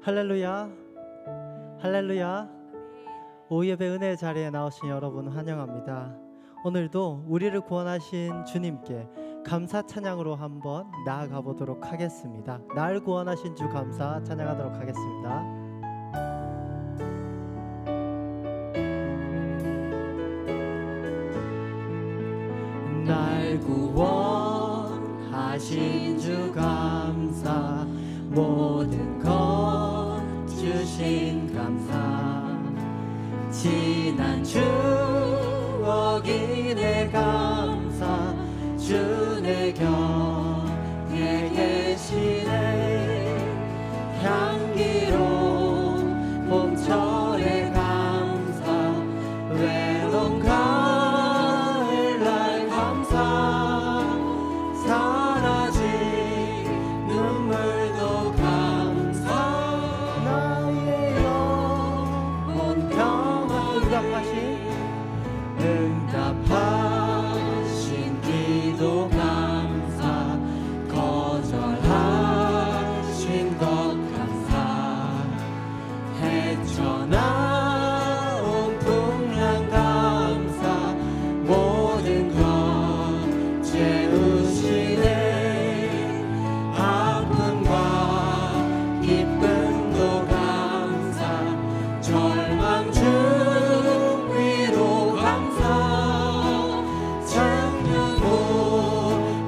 할렐루야, 할렐루야. 오예배 은혜의 자리에 나오신 여러분 환영합니다. 오늘도 우리를 구원하신 주님께 감사 찬양으로 한번 나아가 보도록 하겠습니다. 날 구원하신 주 감사 찬양하도록 하겠습니다. 날 구원하신 주 감사, 모든 것 주신 감사, 지난 추억이 내 감사, 주 내 곁에 계시네. 향기로운 봄철의 감사, 외로운 가을날 감사, 사라진 눈물도 감사, 나의 영혼 평화 응답하신 기도 감사, 거절하신 것 감사, 헤쳐나온 풍랑 감사, 모든 것 채우시네. 아픔과 기쁨도 감사, 절망 중 위로 감사, 창녀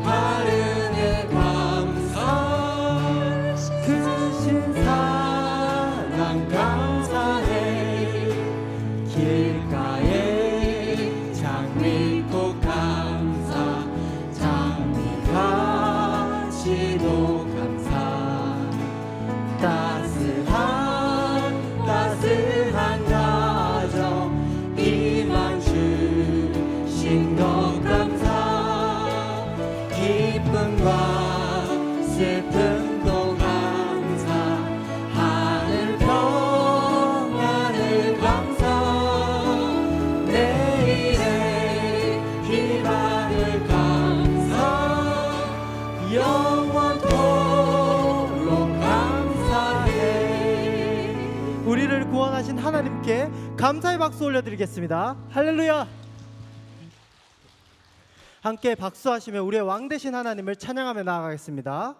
바른의 감사, 크신 사랑 감사해. 길가에 장미꽃 감사, 장미가시도 감사, 따스한 가정 희망 주신 것 감사, 기쁨과 슬픔도 감사, 하늘 평안을 감사, 내일의 희망을 감사, 영원토록 감사해. 우리를 구원하신 하나님께 감사의 박수 올려드리겠습니다. 할렐루야. 함께 박수하시며 우리의 왕 되신 하나님을 찬양하며 나아가겠습니다.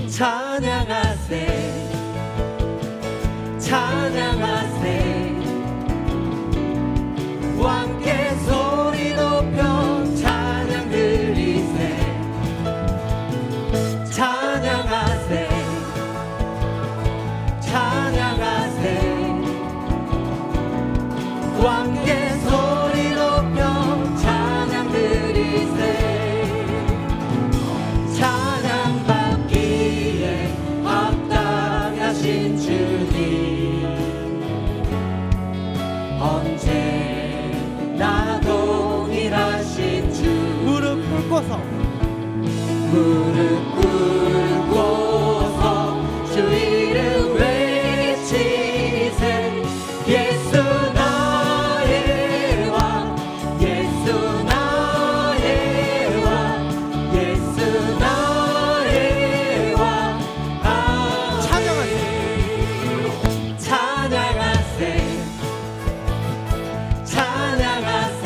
찬양하세, 찬양하세, 왕께 소리 높여 찬양 드리세. 찬양하세, 찬양하세, 왕께 소리 높여 찬양 드리세. 찬양받기에 합당하신 주님, 언제나 동일하신 주. 무릎 꿇고서, 무릎 꿇고서 주 이름 외치세. 예수 나의 왕, 예수 나의 왕, 예수 나의 왕. 찬양하세, 찬양하세, 찬양하세,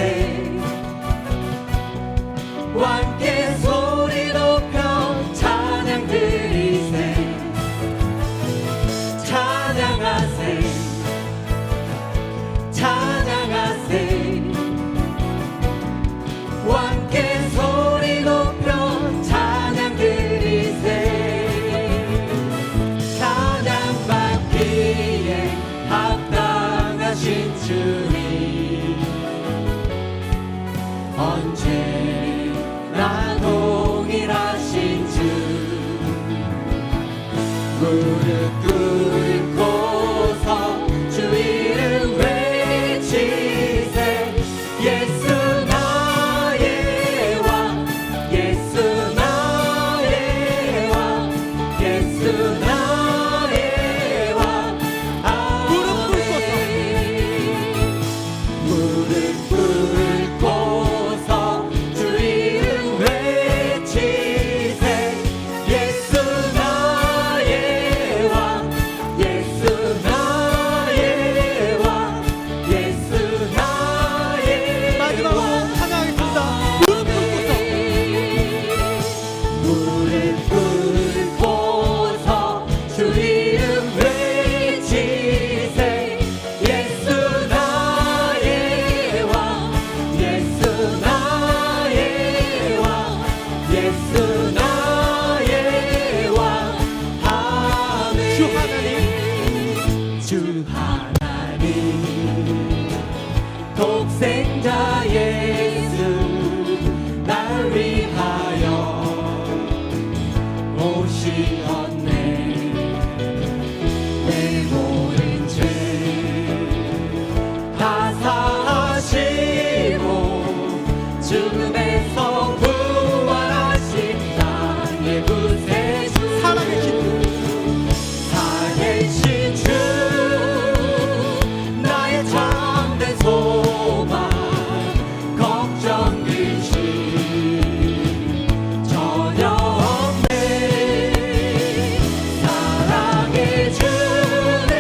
왕께 소리 높여 찬양 드리세. 찬양하세, 찬양하세, 왕께 소리 높여 찬양 드리세. 찬양받기에 합당하신 주님, 언제나 동일하신 주. 무릎 꿇고서 주 이름 외치세. 예수 나의 왕, 예수 나의 왕, 예수 나의 왕. 이름 외치세 예수 나의 왕 예수 나의 왕 예수 나의 왕 아멘 주 하나님 독생자 예수 날 위하여 오시었네 내 모든 죄 다 사하시고 죽음에서 부활하신 나의 구세주 살아계신 주 나의 참된 소망 걱정 근심 전혀 없네 사랑해 주네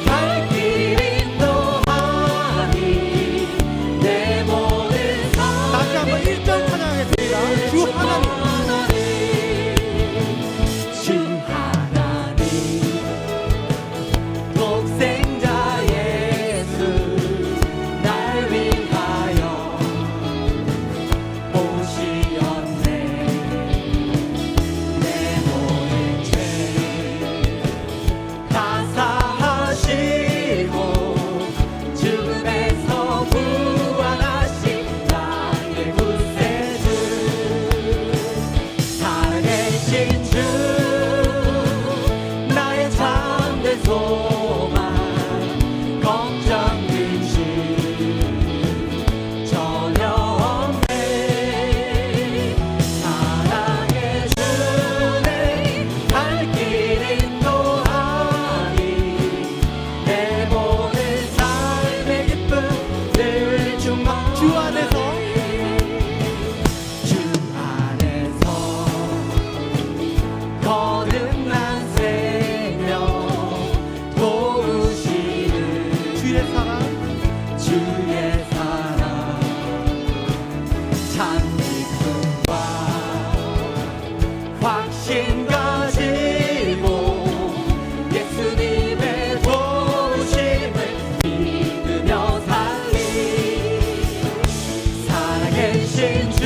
갈 길 인도하니 내 모든 삶 다시 한번 1절 찬양하겠습니다. 주 하나님 주 하나님 독생자 예수 날 위하여 오시었네 내 모든 죄 다 사하시고 죽음에서 부활하신 나의 구세주 살아계신 주 나의 참된 소망 걱정 근심 전혀 없네 사랑해 주네 갈 길 인도하니 내 모든 삶의 기쁨 늘 주만 주 안에서 거듭난 생명 도우시는 주의 사랑 참 기쁨과 확신 가지고 예수님의 도우심을 믿으며 살리 살아계신 주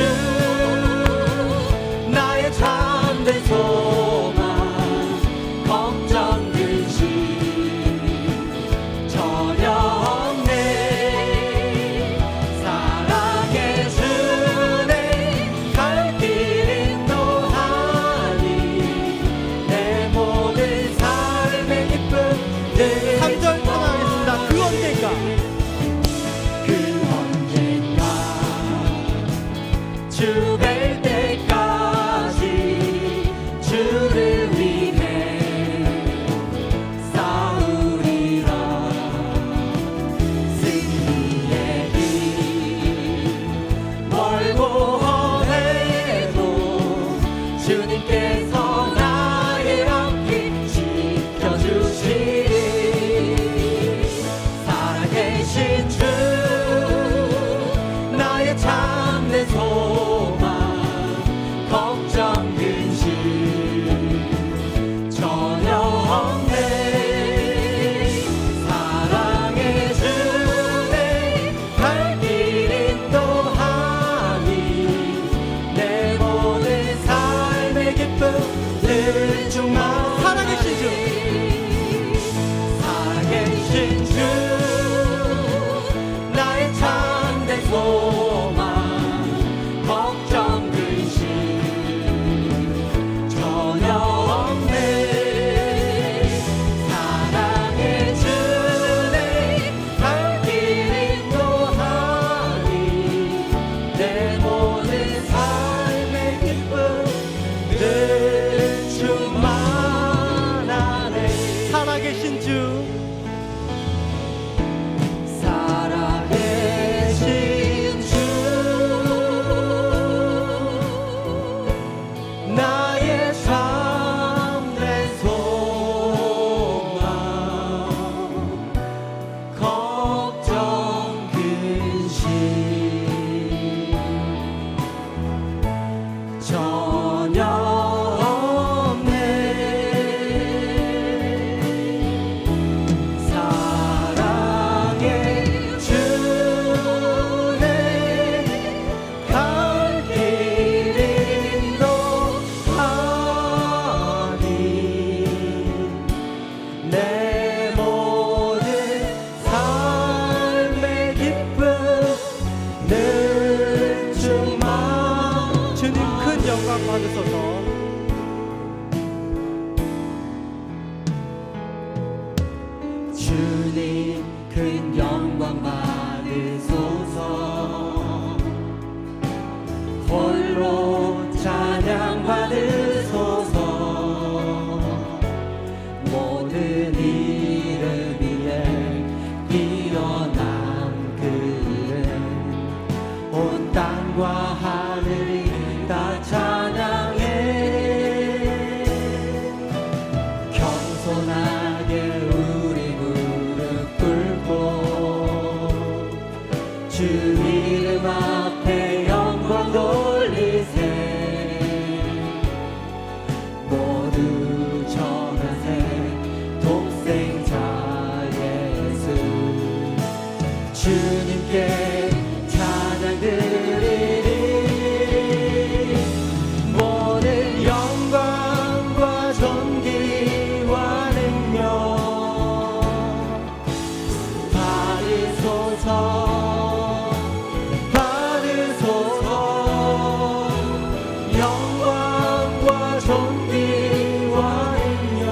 나의 참된 소망 걱정 근심 전혀 없네 사랑해 주네 갈 길 인도하니 내 모든 삶의 기쁨 늘 3절 찬양하겠습니다. 그 언젠가 주 뵐 때까지 주를 위해 싸우리라 승리의 길 멀고 험해도 주님께서 나의 앞길 지켜주시리 살아계신 주 나의 참된 소망 걱정 근심 전혀 없네 사랑해 주네 갈 길 인도하니 내 모든 삶의 기쁨 늘 주만 살아계신 주 살아계신 주 나의 참된 소망 걱정 근심 전혀 없네 사랑해 주네 갈 길 인도하니 내 모든 삶의 기쁨 늘 주만 안에 살아계신 주 살아계신 주 나의 참된 소망 걱정 근심 전혀 없네 영광 받으소서. 주님 큰 영광 받으소서. 홀로 찬양 받으소서. 모든 이름 위에 뛰어난 그 이름 온 땅과 하늘이 다 찬양해. 겸손하게 우리 무릎 꿇고 주 이름 앞에 영광 돌리세. 모두 전하세 독생자 예수. 주님께 찬양 드리리. 모든 영광과 존귀와 능력 받으소서. 받으소서. 영광과 존귀와 능력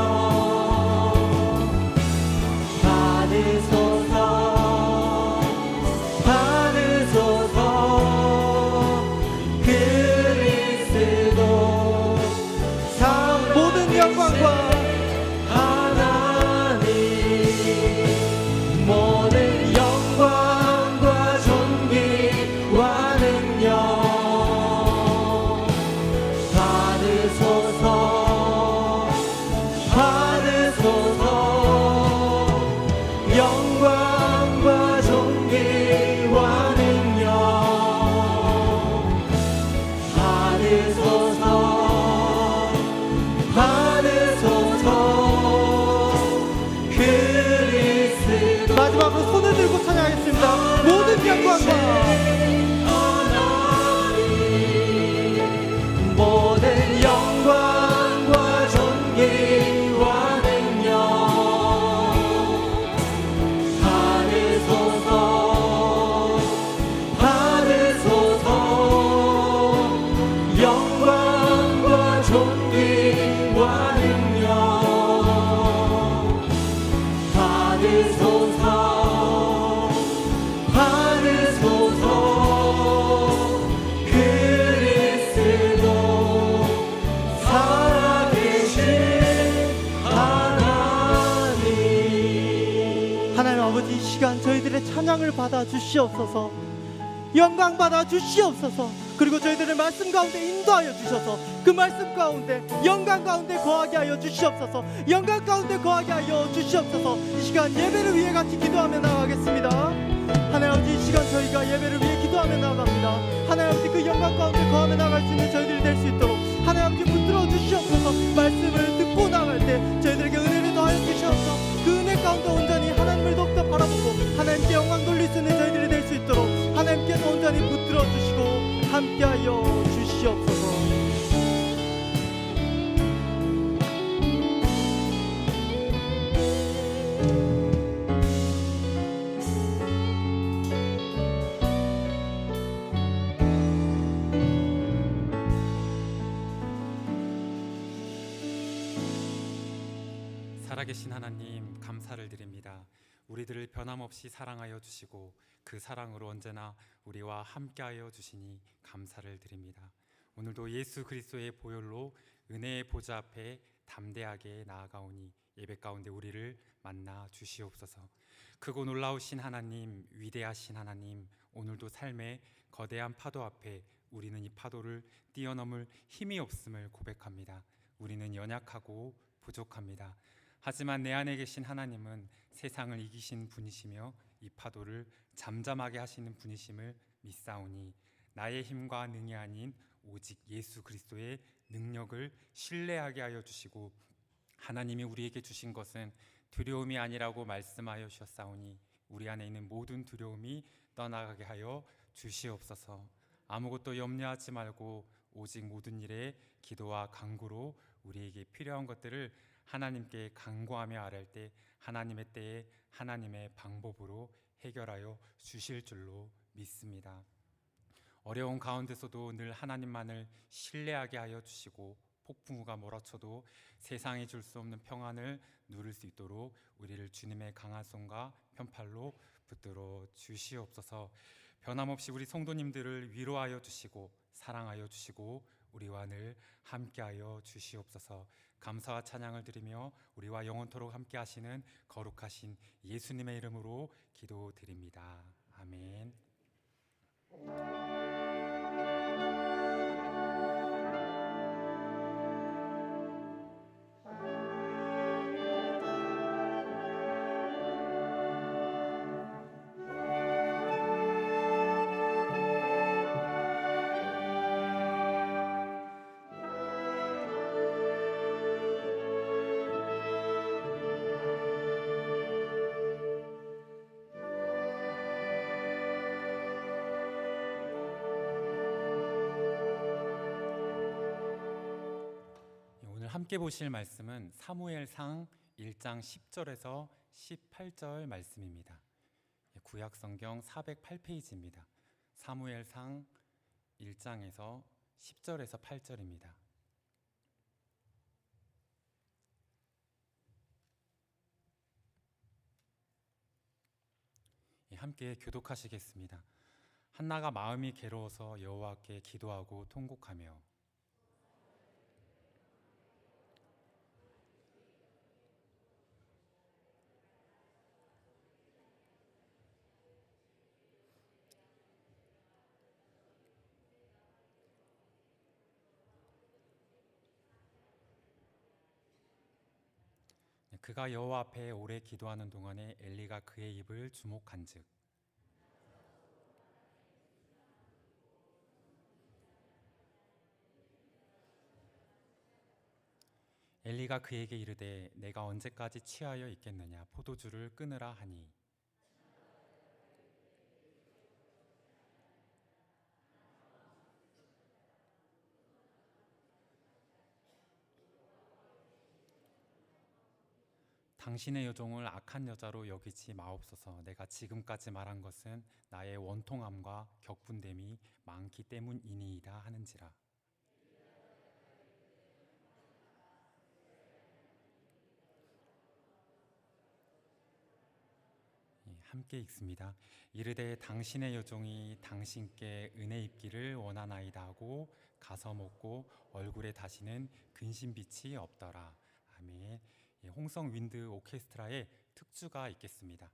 받으소서. 받으소서. 그리스도 모든 영광과 하나님. 모든 영광과 존귀와 능력 받으소서. 받으소서. 영광과 존귀와 능력 받으소서. 받으소서. 그리스도 마지막으로 손을 들고 찬양하겠습니다. 모든 영광과 하나님. 모든 영광과 존귀와 능력 받으소서. 받으소서. 영광과 존귀와 능력 받으소서. 받으소서. 그리스도 살아계신 하나님. 하나님 아버지, 이 시간 저희들의 찬양을 받아 주시옵소서. 영광 받아 주시옵소서. 그리고 저희들의 말씀 가운데 인도하여 주셔서 그 말씀 가운데 영광 가운데 거하게 하여 주시옵소서. 영광 가운데 거하게 하여 주시옵소서. 이 시간 예배를 위해 같이 기도하며 나가겠습니다. 하나님 아버지, 이 시간 저희가 예배를 위해 기도하며 나갑니다. 하나님 아버지, 그 영광 가운데 거하며 나갈 수 있는 저희들이 될 수 있도록 하나님 아버지 붙들어 주시옵소서. 말씀을 듣고 나갈 때 저희들에게 은혜를 더하여 주시옵소서. 그 은혜 가운데 온전히 하나님을 더욱더 바라보고 하나님께 영광 돌릴 수 있는 저희들이 될 수 있도록 하나님께서 온전히 붙들어 주시고 함께하여 주시옵소서. 살아계신 하나님, 감사를 드립니다. 우리들을 변함없이 사랑하여 주시고 그 사랑으로 언제나 우리와 함께하여 주시니 감사를 드립니다. 오늘도 예수 그리스도의 보혈로 은혜의 보좌 앞에 담대하게 나아가오니 예배 가운데 우리를 만나 주시옵소서. 크고 놀라우신 하나님, 위대하신 하나님, 오늘도 삶의 거대한 파도 앞에 우리는 이 파도를 뛰어넘을 힘이 없음을 고백합니다. 우리는 연약하고 부족합니다. 하지만 내 안에 계신 하나님은 세상을 이기신 분이시며 이 파도를 잠잠하게 하시는 분이심을 믿사오니 나의 힘과 능이 아닌 오직 예수 그리스도의 능력을 신뢰하게 하여 주시고 하나님이 우리에게 주신 것은 두려움이 아니라고 말씀하여 주셨사오니 우리 안에 있는 모든 두려움이 떠나가게 하여 주시옵소서. 아무것도 염려하지 말고 오직 모든 일에 기도와 간구로 우리에게 필요한 것들을 하나님께 간구하며 아뢰을 때 하나님의 때에 하나님의 방법으로 해결하여 주실 줄로 믿습니다. 어려운 가운데서도 늘 하나님만을 신뢰하게 하여 주시고 폭풍우가 몰아쳐도 세상이 줄 수 없는 평안을 누릴 수 있도록 우리를 주님의 강한 손과 편팔로 붙들어 주시옵소서. 변함없이 우리 성도님들을 위로하여 주시고 사랑하여 주시고 우리와 늘 함께하여 주시옵소서. 감사와 찬양을 드리며 우리와 영원토록 함께 하시는 거룩하신 예수님의 이름으로 기도드립니다. 아멘. 오늘 함께 보실 말씀은 사무엘상 1장 10절에서 18절 말씀입니다. 구약 성경 408페이지입니다. 사무엘상 1장에서 10절에서 8절입니다. 함께 교독하시겠습니다. 한나가 마음이 괴로워서 여호와께 기도하고 통곡하며 그가 여호와 앞에 오래 기도하는 동안에 엘리가 그의 입을 주목한즉 엘리가 그에게 이르되 내가 언제까지 취하여 있겠느냐 포도주를 끊으라 하니 당신의 여종을 악한 여자로 여기지 마옵소서. 내가 지금까지 말한 것은 나의 원통함과 격분됨이 많기 때문이니이다 하는지라. 함께 읽습니다. 이르되 당신의 여종이 당신께 은혜 입기를 원하나이다 하고 가서 먹고 얼굴에 다시는 근심빛이 없더라. 아멘. 홍성 윈드 오케스트라의 특주가 있겠습니다.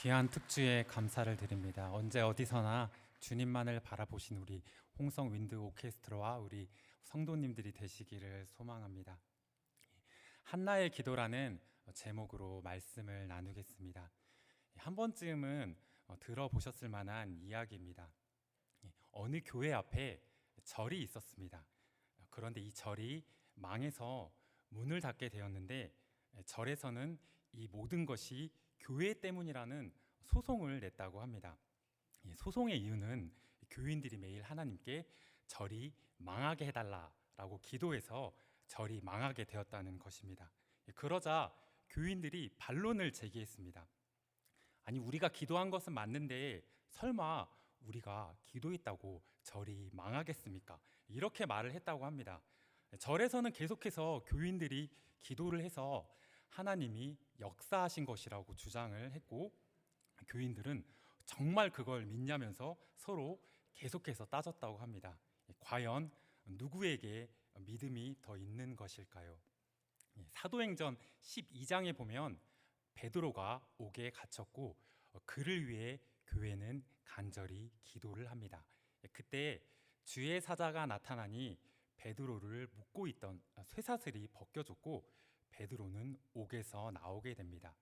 귀한 특주에 감사를 드립니다. 언제 어디서나 주님만을 바라보신 우리 홍성 윈드 오케스트라와 우리 성도님들이 되시기를 소망합니다. 한나의 기도라는 제목으로 말씀을 나누겠습니다. 한 번쯤은 들어보셨을 만한 이야기입니다. 어느 교회 앞에 절이 있었습니다. 그런데 이 절이 망해서 문을 닫게 되었는데 절에서는 이 모든 것이 교회 때문이라는 소송을 냈다고 합니다. 소송의 이유는 교인들이 매일 하나님께 절이 망하게 해달라라고 기도해서 절이 망하게 되었다는 것입니다. 그러자 교인들이 반론을 제기했습니다. 아니, 우리가 기도한 것은 맞는데 설마 우리가 기도했다고 절이 망하겠습니까? 이렇게 말을 했다고 합니다. 절에서는 계속해서 교인들이 기도를 해서 하나님이 역사하신 것이라고 주장을 했고, 교인들은 정말 그걸 믿냐면서 서로 계속해서 따졌다고 합니다. 과연 누구에게 믿음이 더 있는 것일까요? 사도행전 12장에 보면 베드로가 옥에 갇혔고 그를 위해 교회는 간절히 기도를 합니다. 그때 주의 사자가 나타나니 베드로를 묶고 있던 쇠사슬이 벗겨졌고 베드로는 옥에서 나오게 됩니다.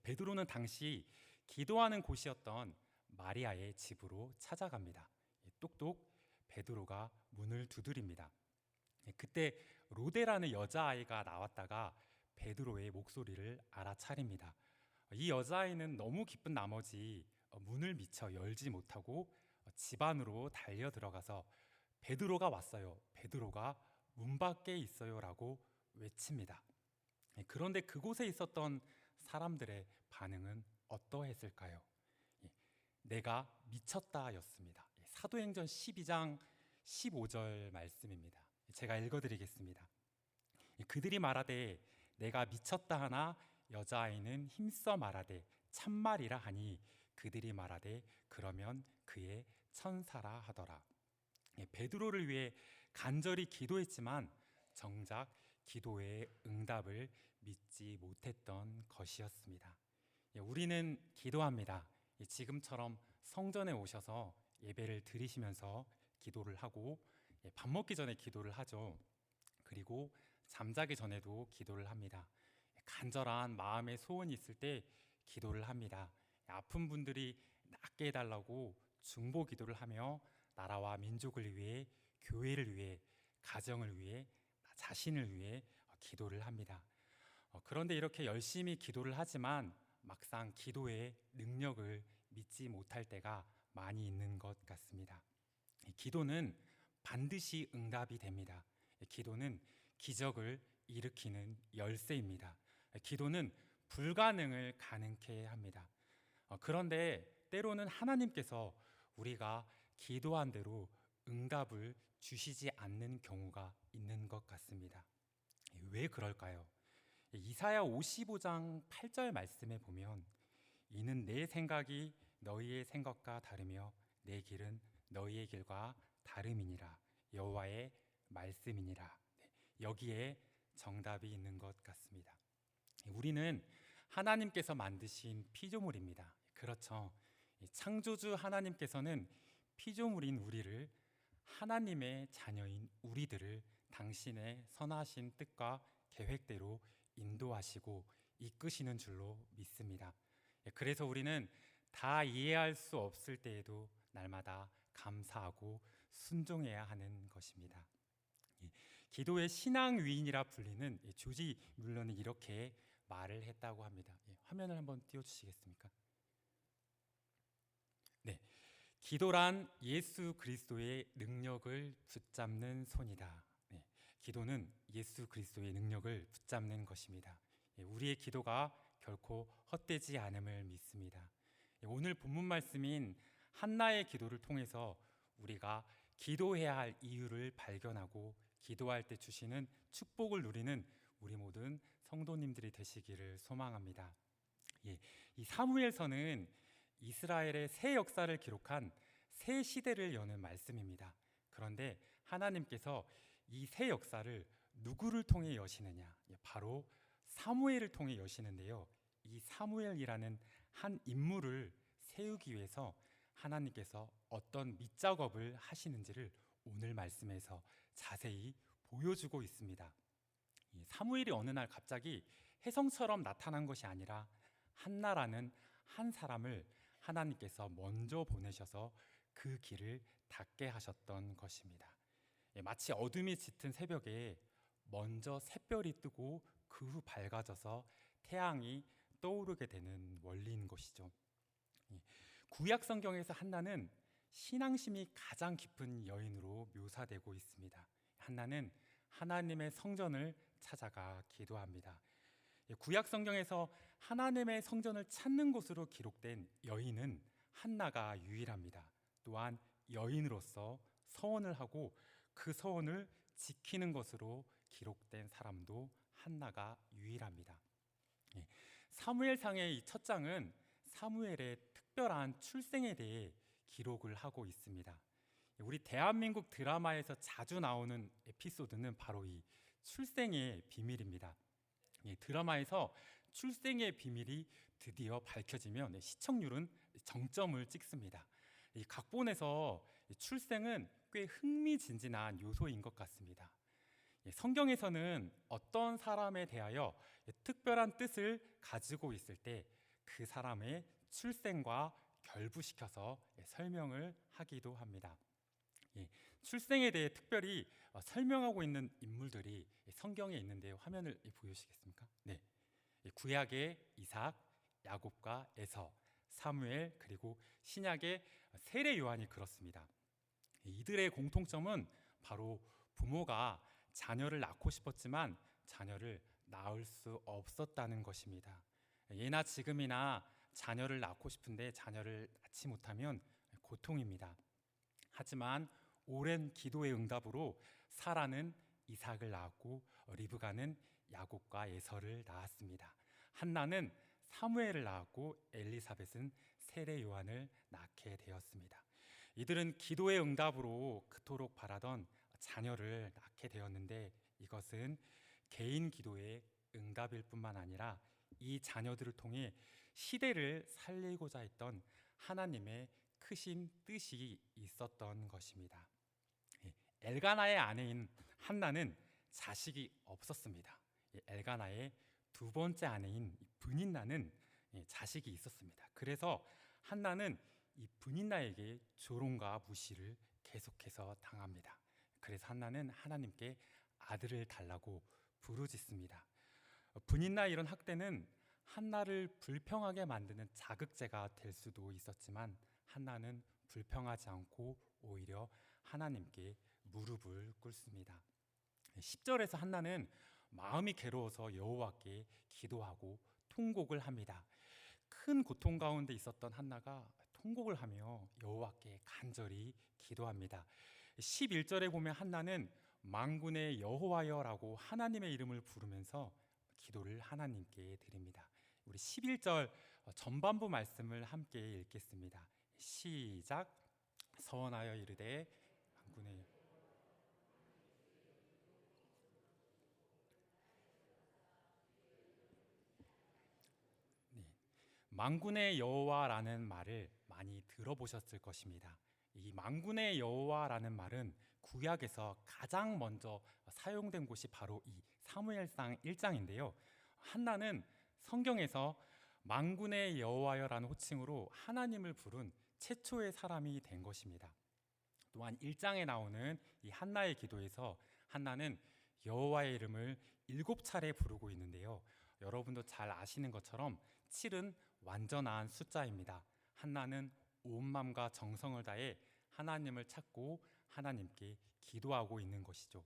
베드로는 당시 기도하는 곳이었던 마리아의 집으로 찾아갑니다. 똑똑 베드로가 문을 두드립니다. 그때 로데라는 여자아이가 나왔다가 베드로의 목소리를 알아차립니다. 이 여자아이는 너무 기쁜 나머지 문을 미처 열지 못하고 집 안으로 달려 들어가서 베드로가 왔어요, 베드로가 문 밖에 있어요 라고 외칩니다. 그런데 그곳에 있었던 사람들의 반응은 어떠했을까요? 내가 미쳤다 였습니다. 사도행전 12장 15절 말씀입니다. 제가 읽어드리겠습니다. 그들이 말하되 내가 미쳤다 하나 여자아이는 힘써 말하되 참말이라 하니 그들이 말하되 그러면 그의 천사라 하더라. 베드로를 위해 간절히 기도했지만 정작 기도의 응답을 믿지 못했던 것이었습니다. 우리는 기도합니다. 지금처럼 성전에 오셔서 예배를 드리시면서 기도를 하고 밥 먹기 전에 기도를 하죠. 그리고 잠자기 전에도 기도를 합니다. 간절한 마음의 소원이 있을 때 기도를 합니다. 아픈 분들이 낫게 해달라고 중보 기도를 하며 나라와 민족을 위해, 교회를 위해, 가정을 위해, 나 자신을 위해 기도를 합니다. 그런데 이렇게 열심히 기도를 하지만 막상 기도의 능력을 믿지 못할 때가 많이 있는 것 같습니다. 기도는 반드시 응답이 됩니다. 기도는 기적을 일으키는 열쇠입니다. 기도는 불가능을 가능케 합니다. 그런데 때로는 하나님께서 우리가 기도한 대로 응답을 주시지 않는 경우가 있는 것 같습니다. 왜 그럴까요? 이사야 55장 8절 말씀에 보면 이는 내 생각이 너희의 생각과 다르며 내 길은 너희의 길과 다름이니라 여호와의 말씀이니라. 여기에 정답이 있는 것 같습니다. 우리는 하나님께서 만드신 피조물입니다. 그렇죠. 창조주 하나님께서는 피조물인 우리를, 하나님의 자녀인 우리들을 당신의 선하신 뜻과 계획대로 인도하시고 이끄시는 줄로 믿습니다. 그래서 우리는 다 이해할 수 없을 때에도 날마다 감사하고 순종해야 하는 것입니다. 기도의 신앙 위인이라 불리는 조지 뮬러는 이렇게 말을 했다고 합니다. 화면을 한번 띄워주시겠습니까? 네, 기도란 예수 그리스도의 능력을 붙잡는 손이다. 네, 기도는 예수 그리스도의 능력을 붙잡는 것입니다. 우리의 기도가 결코 헛되지 않음을 믿습니다. 오늘 본문 말씀인 한나의 기도를 통해서 우리가 기도해야 할 이유를 발견하고 기도할 때 주시는 축복을 누리는 우리 모든 성도님들이 되시기를 소망합니다. 이 사무엘서는 이스라엘의 새 역사를 기록한 새 시대를 여는 말씀입니다. 그런데 하나님께서 이 새 역사를 누구를 통해 여시느냐? 바로 사무엘을 통해 여시는데요. 이 사무엘이라는 한 인물을 세우기 위해서 하나님께서 어떤 밑작업을 하시는지를 오늘 말씀에서 자세히 보여주고 있습니다. 이 사무엘이 어느 날 갑자기 혜성처럼 나타난 것이 아니라 한나라는 한 사람을 하나님께서 먼저 보내셔서 그 길을 닦게 하셨던 것입니다. 마치 어둠이 짙은 새벽에 먼저 샛별이 뜨고 그 후 밝아져서 태양이 떠오르게 되는 원리인 것이죠. 구약 성경에서 한나는 신앙심이 가장 깊은 여인으로 묘사되고 있습니다. 한나는 하나님의 성전을 찾아가 기도합니다. 구약 성경에서 하나님의 성전을 찾는 곳으로 기록된 여인은 한나가 유일합니다. 또한 여인으로서 서원을 하고 그 서원을 지키는 것으로 기록된 사람도 한나가 유일합니다. 사무엘상의 이 첫 장은 사무엘의 특별한 출생에 대해 기록을 하고 있습니다. 우리 대한민국 드라마에서 자주 나오는 에피소드는 바로 이 출생의 비밀입니다. 드라마에서 출생의 비밀이 드디어 밝혀지면 시청률은 정점을 찍습니다. 이 각본에서 출생은 꽤 흥미진진한 요소인 것 같습니다. 성경에서는 어떤 사람에 대하여 특별한 뜻을 가지고 있을 때 그 사람의 출생과 결부시켜서 설명을 하기도 합니다. 출생에 대해 특별히 설명하고 있는 인물들이 성경에 있는데 화면을 보여주시겠습니까? 네, 구약의 이삭, 야곱과 에서, 사무엘, 그리고 신약의 세례 요한이 그렇습니다. 이들의 공통점은 바로 부모가 자녀를 낳고 싶었지만 자녀를 낳을 수 없었다는 것입니다. 예나 지금이나 자녀를 낳고 싶은데 자녀를 낳지 못하면 고통입니다. 하지만 오랜 기도의 응답으로 사라는 이삭을 낳았고 리브가는 야곱과 에서를 낳았습니다. 한나는 사무엘을 낳았고 엘리사벳은 세례 요한을 낳게 되었습니다. 이들은 기도의 응답으로 그토록 바라던 자녀를 낳게 되었는데 이것은 개인 기도의 응답일 뿐만 아니라 이 자녀들을 통해 시대를 살리고자 했던 하나님의 크신 뜻이 있었던 것입니다. 엘가나의 아내인 한나는 자식이 없었습니다. 엘가나의 두 번째 아내인 브닌나는 자식이 있었습니다. 그래서 한나는 이 브닌나에게 조롱과 무시를 계속해서 당합니다. 그래서 한나는 하나님께 아들을 달라고 부르짖습니다. 브닌나의 이런 학대는 한나를 불평하게 만드는 자극제가 될 수도 있었지만 한나는 불평하지 않고 오히려 하나님께 무릎을 꿇습니다. 10절에서 한나는 마음이 괴로워서 여호와께 기도하고 통곡을 합니다. 큰 고통 가운데 있었던 한나가 통곡을 하며 여호와께 간절히 기도합니다. 11절에 보면 한나는 만군의 여호와여라고 하나님의 이름을 부르면서 기도를 하나님께 드립니다. 우리 11절 전반부 말씀을 함께 읽겠습니다. 시작. 서원하여 이르되 만군의 만군의 여호와라는 말을 많이 들어보셨을 것입니다. 이 만군의 여호와라는 말은 구약에서 가장 먼저 사용된 곳이 바로 이 사무엘상 1장인데요. 한나는 성경에서 만군의 여호와여라는 호칭으로 하나님을 부른 최초의 사람이 된 것입니다. 또한 1장에 나오는 이 한나의 기도에서 한나는 여호와의 이름을 7차례 부르고 있는데요. 여러분도 잘 아시는 것처럼 7은 완전한 숫자입니다. 한나는 온 마음과 정성을 다해 하나님을 찾고 하나님께 기도하고 있는 것이죠.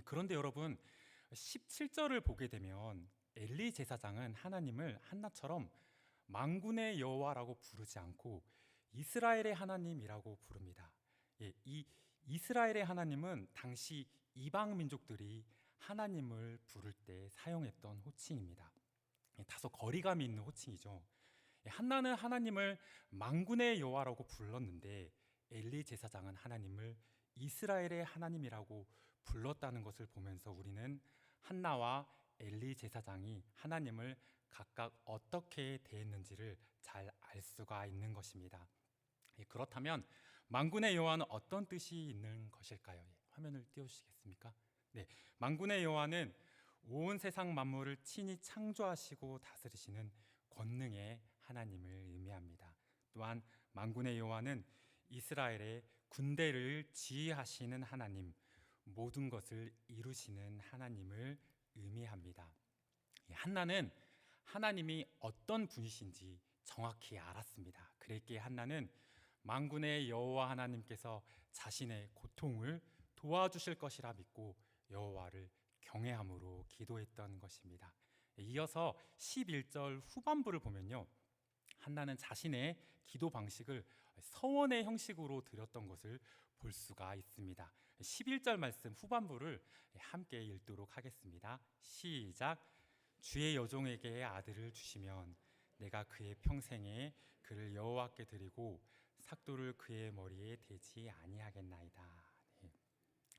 그런데 여러분 17절을 보게 되면 엘리 제사장은 하나님을 한나처럼 만군의 여호와라고 부르지 않고 이스라엘의 하나님이라고 부릅니다. 이 이스라엘의 하나님은 당시 이방 민족들이 하나님을 부를 때 사용했던 호칭입니다. 다소 거리감이 있는 호칭이죠. 한나는 하나님을 만군의 여호와라고 불렀는데 엘리 제사장은 하나님을 이스라엘의 하나님이라고 불렀다는 것을 보면서 우리는 한나와 엘리 제사장이 하나님을 각각 어떻게 대했는지를 잘 알 수가 있는 것입니다. 그렇다면 만군의 여호와는 어떤 뜻이 있는 것일까요? 화면을 띄워주시겠습니까? 네, 만군의 여호와는 온 세상 만물을 친히 창조하시고 다스리시는 권능의 하나님을 의미합니다. 또한 만군의 여호와는 이스라엘의 군대를 지휘하시는 하나님, 모든 것을 이루시는 하나님을 의미합니다. 한나는 하나님이 어떤 분이신지 정확히 알았습니다. 그랬기에 한나는 만군의 여호와 하나님께서 자신의 고통을 도와주실 것이라 믿고 여호와를 경외함으로 기도했던 것입니다. 이어서 11절 후반부를 보면요, 한나는 자신의 기도 방식을 서원의 형식으로 드렸던 것을 볼 수가 있습니다. 11절 말씀 후반부를 함께 읽도록 하겠습니다. 시작. 주의 여종에게 아들을 주시면 내가 그의 평생에 그를 여호와께 드리고 삭도를 그의 머리에 대지 아니하겠나이다. 네.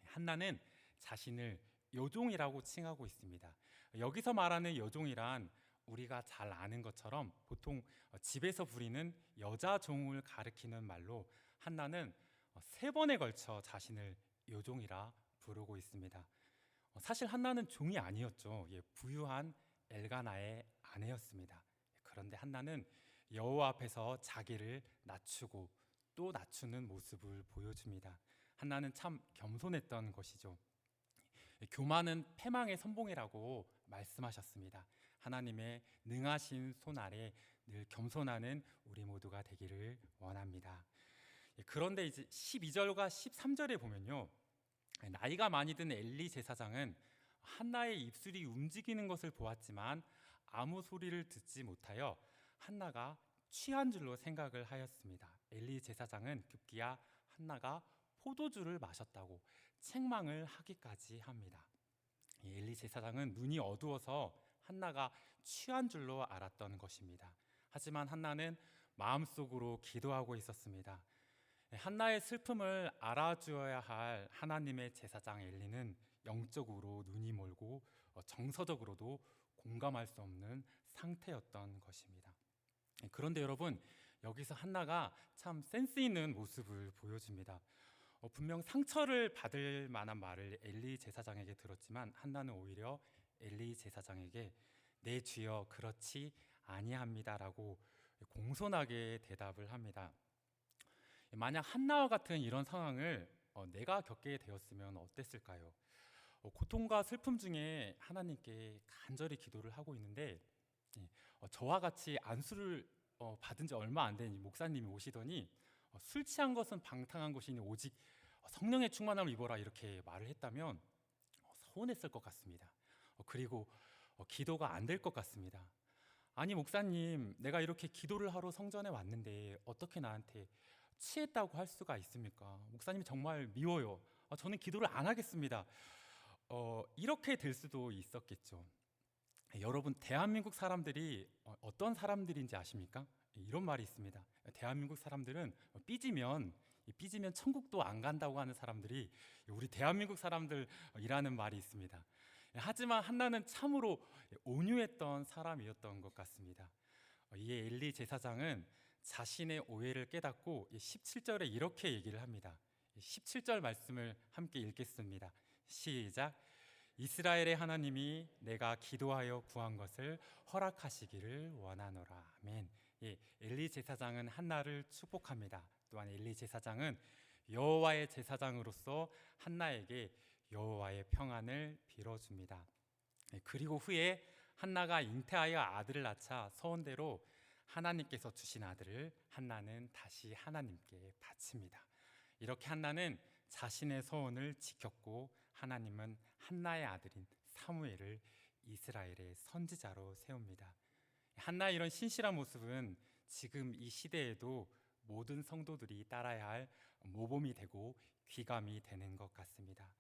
한나는 자신을 여종이라고 칭하고 있습니다. 여기서 말하는 여종이란 우리가 잘 아는 것처럼 보통 집에서 부리는 여자 종을 가리키는 말로 한나는 3번에 걸쳐 자신을 여종이라 부르고 있습니다. 사실 한나는 종이 아니었죠. 부유한 엘가나의 아내였습니다. 그런데 한나는 여호와 앞에서 자기를 낮추고 또 낮추는 모습을 보여줍니다. 한나는 참 겸손했던 것이죠. 교만은 패망의 선봉이라고 말씀하셨습니다. 하나님의 능하신 손 아래 늘 겸손하는 우리 모두가 되기를 원합니다. 그런데 이제 12절과 13절에 보면요, 나이가 많이 든 엘리 제사장은 한나의 입술이 움직이는 것을 보았지만 아무 소리를 듣지 못하여 한나가 취한 줄로 생각을 하였습니다. 엘리 제사장은 급기야 한나가 포도주를 마셨다고 책망을 하기까지 합니다. 엘리 제사장은 눈이 어두워서 한나가 취한 줄로 알았던 것입니다. 하지만 한나는 마음속으로 기도하고 있었습니다. 한나의 슬픔을 알아주어야 할 하나님의 제사장 엘리는 영적으로 눈이 멀고 정서적으로도 공감할 수 없는 상태였던 것입니다. 그런데 여러분, 여기서 한나가 참 센스 있는 모습을 보여줍니다. 분명 상처를 받을 만한 말을 엘리 제사장에게 들었지만 한나는 오히려 엘리 제사장에게 내 주여 그렇지 아니합니다라고 공손하게 대답을 합니다. 만약 한나와 같은 이런 상황을 내가 겪게 되었으면 어땠을까요? 고통과 슬픔 중에 하나님께 간절히 기도를 하고 있는데 저와 같이 안수를 받은 지 얼마 안 된 목사님이 오시더니 술 취한 것은 방탕한 것이니 오직 성령의 충만함을 입어라 이렇게 말을 했다면 서운했을 것 같습니다. 그리고 기도가 안 될 것 같습니다. 아니 목사님, 내가 이렇게 기도를 하러 성전에 왔는데 어떻게 나한테 취했다고 할 수가 있습니까? 목사님이 정말 미워요. 저는 기도를 안 하겠습니다. 이렇게 될 수도 있었겠죠. 여러분, 대한민국 사람들이 어떤 사람들인지 아십니까? 이런 말이 있습니다. 대한민국 사람들은 삐지면 천국도 안 간다고 하는 사람들이 우리 대한민국 사람들이라는 말이 있습니다. 하지만 한나는 참으로 온유했던 사람이었던 것 같습니다. 이에 엘리 제사장은 자신의 오해를 깨닫고 17절에 이렇게 얘기를 합니다. 17절 말씀을 함께 읽겠습니다. 시작. 이스라엘의 하나님이 내가 기도하여 구한 것을 허락하시기를 원하노라. 아멘. 엘리 제사장은 한나를 축복합니다. 또한 엘리 제사장은 여호와의 제사장으로서 한나에게 여호와의 평안을 빌어줍니다. 그리고 후에 한나가 잉태하여 아들을 낳자 서원대로 하나님께서 주신 아들을 한나는 다시 하나님께 바칩니다. 이렇게 한나는 자신의 서원을 지켰고 하나님은 한나의 아들인 사무엘을 이스라엘의 선지자로 세웁니다. 한나의 이런 신실한 모습은 지금 이 시대에도 모든 성도들이 따라야 할 모범이 되고 귀감이 되는 것 같습니다.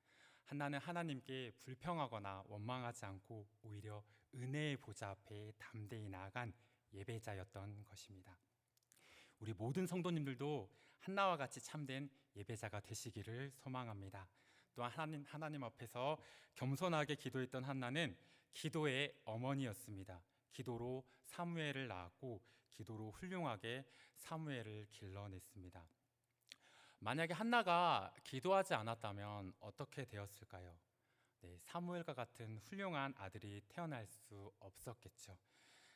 한나는 하나님께 불평하거나 원망하지 않고 오히려 은혜의 보좌 앞에 담대히 나아간 예배자였던 것입니다. 우리 모든 성도님들도 한나와 같이 참된 예배자가 되시기를 소망합니다. 또한 하나님 앞에서 겸손하게 기도했던 한나는 기도의 어머니였습니다. 기도로 사무엘을 낳았고 기도로 훌륭하게 사무엘을 길러냈습니다. 만약에 한나가 기도하지 않았다면 어떻게 되었을까요? 네, 사무엘과 같은 훌륭한 아들이 태어날 수 없었겠죠.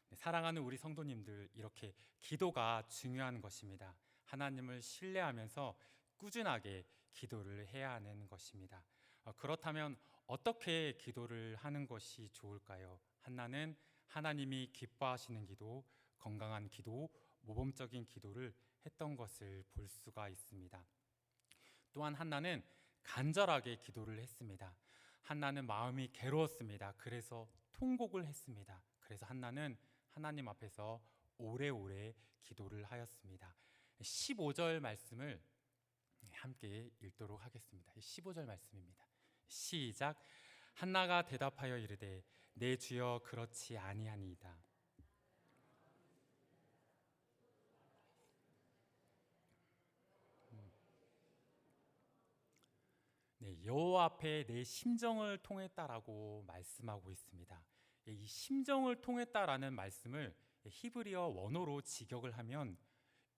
네, 사랑하는 우리 성도님들, 이렇게 기도가 중요한 것입니다. 하나님을 신뢰하면서 꾸준하게 기도를 해야 하는 것입니다. 그렇다면 어떻게 기도를 하는 것이 좋을까요? 한나는 하나님이 기뻐하시는 기도, 건강한 기도, 모범적인 기도를 했던 것을 볼 수가 있습니다. 또한 한나는 간절하게 기도를 했습니다. 한나는 마음이 괴로웠습니다. 그래서 통곡을 했습니다. 그래서 한나는 하나님 앞에서 오래오래 기도를 하였습니다. 15절 말씀을 함께 읽도록 하겠습니다. 15절 말씀입니다. 시작. 한나가 대답하여 이르되 내 주여 그렇지 아니하니이다. 네, 여호와 앞에 내 심정을 통했다라고 말씀하고 있습니다. 이 심정을 통했다라는 말씀을 히브리어 원어로 직역을 하면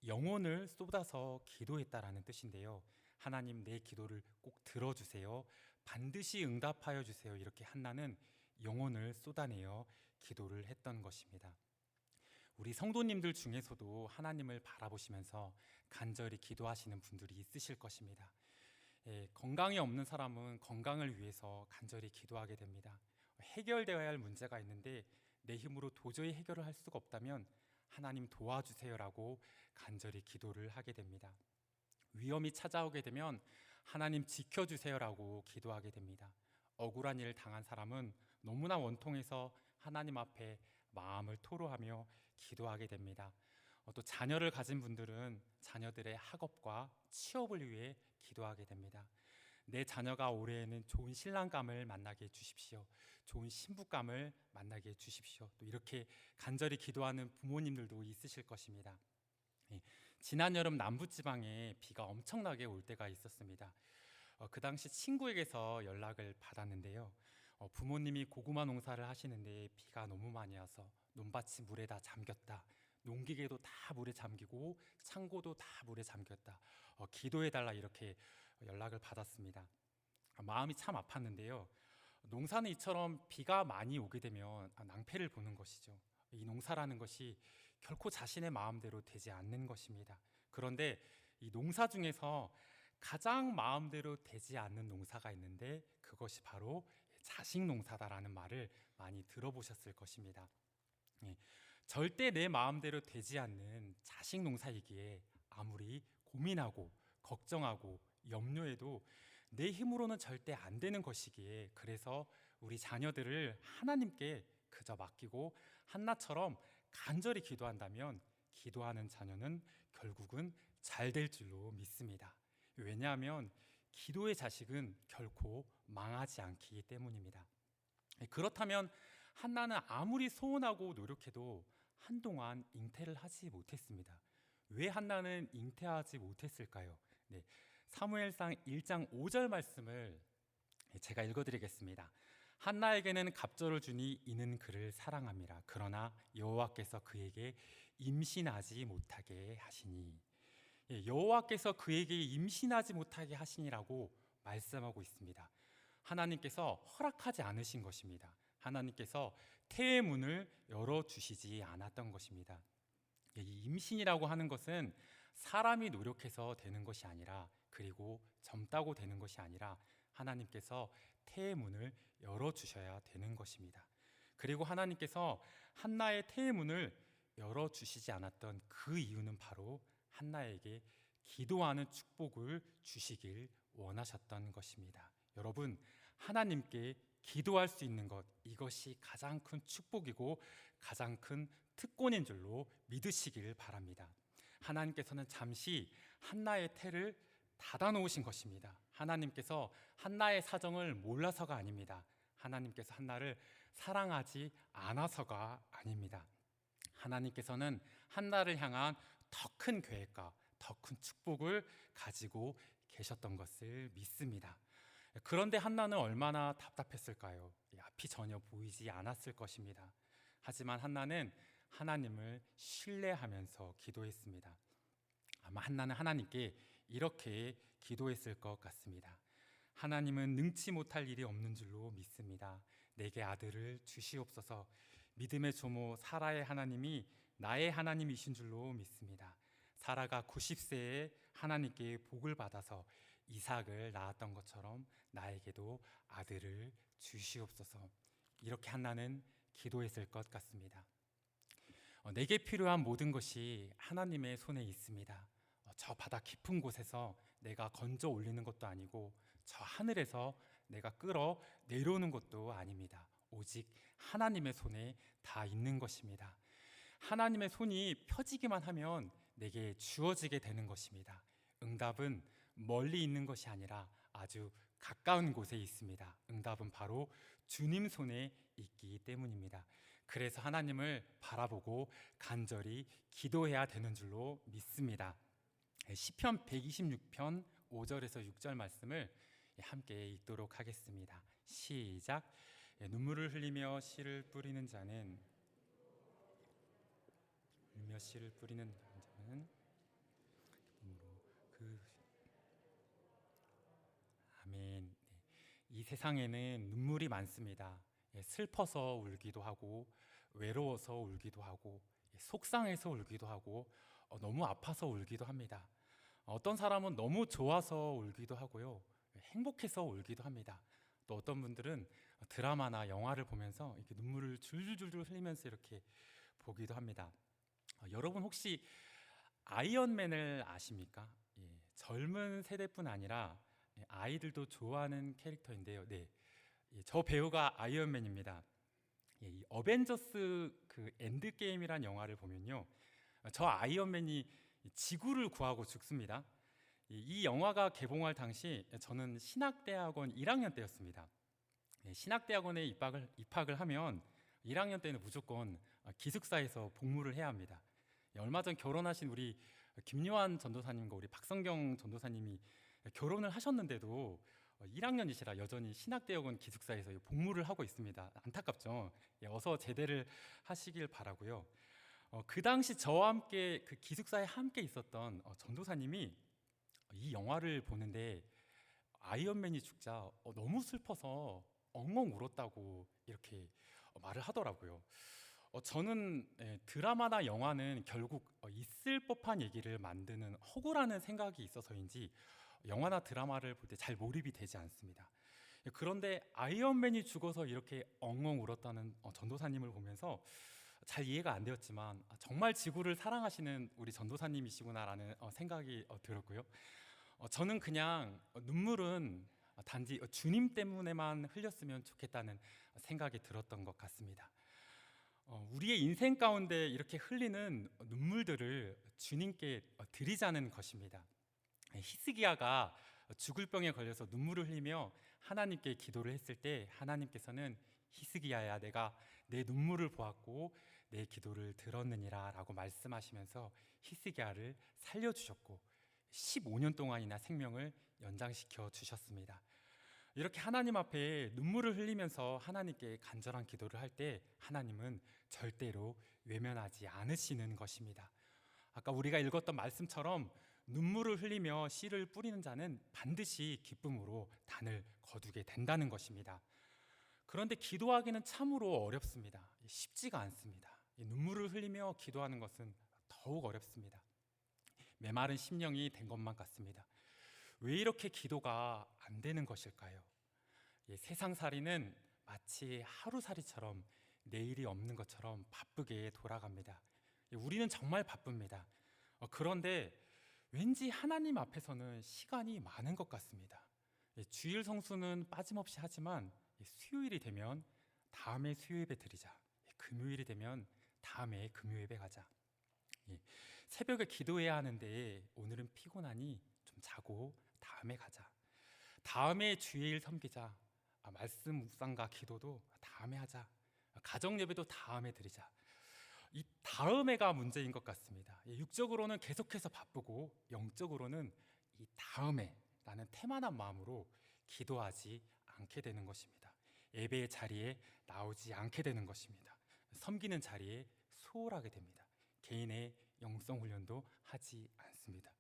영혼을 쏟아서 기도했다라는 뜻인데요. 하나님, 내 기도를 꼭 들어주세요. 반드시 응답하여 주세요. 이렇게 한나는 영혼을 쏟아내어 기도를 했던 것입니다. 우리 성도님들 중에서도 하나님을 바라보시면서 간절히 기도하시는 분들이 있으실 것입니다. 건강이 없는 사람은 건강을 위해서 간절히 기도하게 됩니다. 해결되어야 할 문제가 있는데 내 힘으로 도저히 해결을 할 수가 없다면 하나님 도와주세요라고 간절히 기도를 하게 됩니다. 위험이 찾아오게 되면 하나님 지켜주세요라고 기도하게 됩니다. 억울한 일을 당한 사람은 너무나 원통해서 하나님 앞에 마음을 토로하며 기도하게 됩니다. 또 자녀를 가진 분들은 자녀들의 학업과 취업을 위해 기도하게 됩니다. 내 자녀가 올해에는 좋은 신랑감을 만나게 해주십시오. 좋은 신부감을 만나게 해주십시오. 또 이렇게 간절히 기도하는 부모님들도 있으실 것입니다. 지난 여름 남부지방에 비가 엄청나게 올 때가 있었습니다. 그 당시 친구에게서 연락을 받았는데요. 부모님이 고구마 농사를 하시는데 비가 너무 많이 와서 논밭이 물에 다 잠겼다. 농기계도 다 물에 잠기고 창고도 다 물에 잠겼다. 기도해달라 이렇게 연락을 받았습니다. 마음이 참 아팠는데요. 농사는 이처럼 비가 많이 오게 되면 낭패를 보는 것이죠. 이 농사라는 것이 결코 자신의 마음대로 되지 않는 것입니다. 그런데 이 농사 중에서 가장 마음대로 되지 않는 농사가 있는데 그것이 바로 자식 농사다라는 말을 많이 들어보셨을 것입니다. 절대 내 마음대로 되지 않는 자식 농사이기에 아무리 고민하고 걱정하고 염려해도 내 힘으로는 절대 안 되는 것이기에 그래서 우리 자녀들을 하나님께 그저 맡기고 한나처럼 간절히 기도한다면 기도하는 자녀는 결국은 잘 될 줄로 믿습니다. 왜냐하면 기도의 자식은 결코 망하지 않기 때문입니다. 그렇다면 한나는 아무리 소원하고 노력해도 한동안 잉태를 하지 못했습니다. 왜 한나는 잉태하지 못했을까요? 네, 사무엘상 1장 5절 말씀을 제가 읽어드리겠습니다. 한나에게는 갑절을 주니 이는 그를 사랑함이라. 그러나 여호와께서 그에게 임신하지 못하게 하시니. 여호와께서 그에게 임신하지 못하게 하시니라고 말씀하고 있습니다. 하나님께서 허락하지 않으신 것입니다. 하나님께서 태의 문을 열어주시지 않았던 것입니다. 이 임신이라고 하는 것은 사람이 노력해서 되는 것이 아니라 그리고 젊다고 되는 것이 아니라 하나님께서 태의 문을 열어주셔야 되는 것입니다. 그리고 하나님께서 한나의 태의 문을 열어주시지 않았던 그 이유는 바로 한나에게 기도하는 축복을 주시길 원하셨던 것입니다. 여러분, 하나님께 기도할 수 있는 것, 이것이 가장 큰 축복이고 가장 큰 특권인 줄로 믿으시길 바랍니다. 하나님께서는 잠시 한나의 태를 닫아놓으신 것입니다. 하나님께서 한나의 사정을 몰라서가 아닙니다. 하나님께서 한나를 사랑하지 않아서가 아닙니다. 하나님께서는 한나를 향한 더 큰 계획과 더 큰 축복을 가지고 계셨던 것을 믿습니다. 그런데 한나는 얼마나 답답했을까요? 앞이 전혀 보이지 않았을 것입니다. 하지만 한나는 하나님을 신뢰하면서 기도했습니다. 아마 한나는 하나님께 이렇게 기도했을 것 같습니다. 하나님은 능치 못할 일이 없는 줄로 믿습니다. 내게 아들을 주시옵소서. 믿음의 조모 사라의 하나님이 나의 하나님이신 줄로 믿습니다. 사라가 90세에 하나님께 복을 받아서 이삭을 낳았던 것처럼 나에게도 아들을 주시옵소서. 이렇게 한나는 기도했을 것 같습니다. 내게 필요한 모든 것이 하나님의 손에 있습니다. 저 바다 깊은 곳에서 내가 건져 올리는 것도 아니고 저 하늘에서 내가 끌어 내려오는 것도 아닙니다. 오직 하나님의 손에 다 있는 것입니다. 하나님의 손이 펴지기만 하면 내게 주어지게 되는 것입니다. 응답은 멀리 있는 것이 아니라 아주 가까운 곳에 있습니다. 응답은 바로 주님 손에 있기 때문입니다. 그래서 하나님을 바라보고 간절히 기도해야 되는 줄로 믿습니다. 시편 126편 5절에서 6절 말씀을 함께 읽도록 하겠습니다. 시작. 눈물을 흘리며 씨를 뿌리는 자는 울며 씨를 뿌리는 자는 아멘. 이 세상에는 눈물이 많습니다. 슬퍼서 울기도 하고 외로워서 울기도 하고 속상해서 울기도 하고 너무 아파서 울기도 합니다. 어떤 사람은 너무 좋아서 울기도 하고요, 행복해서 울기도 합니다. 또 어떤 분들은 드라마나 영화를 보면서 이렇게 눈물을 줄줄줄 흘리면서 이렇게 보기도 합니다. 여러분 혹시 아이언맨을 아십니까? 젊은 세대뿐 아니라 아이들도 좋아하는 캐릭터인데요. 저 배우가 아이언맨입니다. 이 어벤져스 그 엔드게임이란 영화를 보면요, 저 아이언맨이 지구를 구하고 죽습니다. 이 영화가 개봉할 당시 저는 신학대학원 1학년 때였습니다. 신학대학원에 입학을 하면 1학년 때는 무조건 기숙사에서 복무를 해야 합니다. 얼마 전 결혼하신 우리 김요한 전도사님과 우리 박성경 전도사님이 결혼을 하셨는데도 1학년이시라 여전히 신학대학원 기숙사에서 복무를 하고 있습니다. 안타깝죠. 어서 제대를 하시길 바라고요. 그 당시 저와 함께 그 기숙사에 함께 있었던 전도사님이 이 영화를 보는데 아이언맨이 죽자 너무 슬퍼서 엉엉 울었다고 이렇게 말을 하더라고요. 저는 드라마나 영화는 결국 있을 법한 얘기를 만드는 허구라는 생각이 있어서인지 영화나 드라마를 볼 때 잘 몰입이 되지 않습니다. 그런데 아이언맨이 죽어서 이렇게 엉엉 울었다는 전도사님을 보면서 잘 이해가 안 되었지만 정말 지구를 사랑하시는 우리 전도사님이시구나라는 생각이 들었고요. 저는 그냥 눈물은 단지 주님 때문에만 흘렸으면 좋겠다는 생각이 들었던 것 같습니다. 우리의 인생 가운데 이렇게 흘리는 눈물들을 주님께 드리자는 것입니다. 히스기야가 죽을 병에 걸려서 눈물을 흘리며 하나님께 기도를 했을 때 하나님께서는 히스기야야, 내가 내 눈물을 보았고 내 기도를 들었느니라 라고 말씀하시면서 히스기야를 살려주셨고 15년 동안이나 생명을 연장시켜 주셨습니다. 이렇게 하나님 앞에 눈물을 흘리면서 하나님께 간절한 기도를 할 때 하나님은 절대로 외면하지 않으시는 것입니다. 아까 우리가 읽었던 말씀처럼 눈물을 흘리며 씨를 뿌리는 자는 반드시 기쁨으로 단을 거두게 된다는 것입니다. 그런데 기도하기는 참으로 어렵습니다. 쉽지가 않습니다. 눈물을 흘리며 기도하는 것은 더욱 어렵습니다. 메마른 심령이 된 것만 같습니다. 왜 이렇게 기도가 안 되는 것일까요? 세상살이는 마치 하루살이처럼 내일이 없는 것처럼 바쁘게 돌아갑니다. 우리는 정말 바쁩니다. 그런데 왠지 하나님 앞에서는 시간이 많은 것 같습니다. 주일 성수는 빠짐없이 하지만 수요일이 되면 다음에 수요예배 드리자, 금요일이 되면 다음에 금요예배 가자, 새벽에 기도해야 하는데 오늘은 피곤하니 좀 자고 다음에 가자, 다음에 주일 섬기자, 말씀 묵상과 기도도 다음에 하자, 가정 예배도 다음에 드리자. 이 다음에가 문제인 것 같습니다. 육적으로는 계속해서 바쁘고 영적으로는 이 다음에라는 태만한 마음으로 기도하지 않게 되는 것입니다. 예배의 자리에 나오지 않게 되는 것입니다. 섬기는 자리에 소홀하게 됩니다. 개인의 영성 훈련도 하지 않습니다.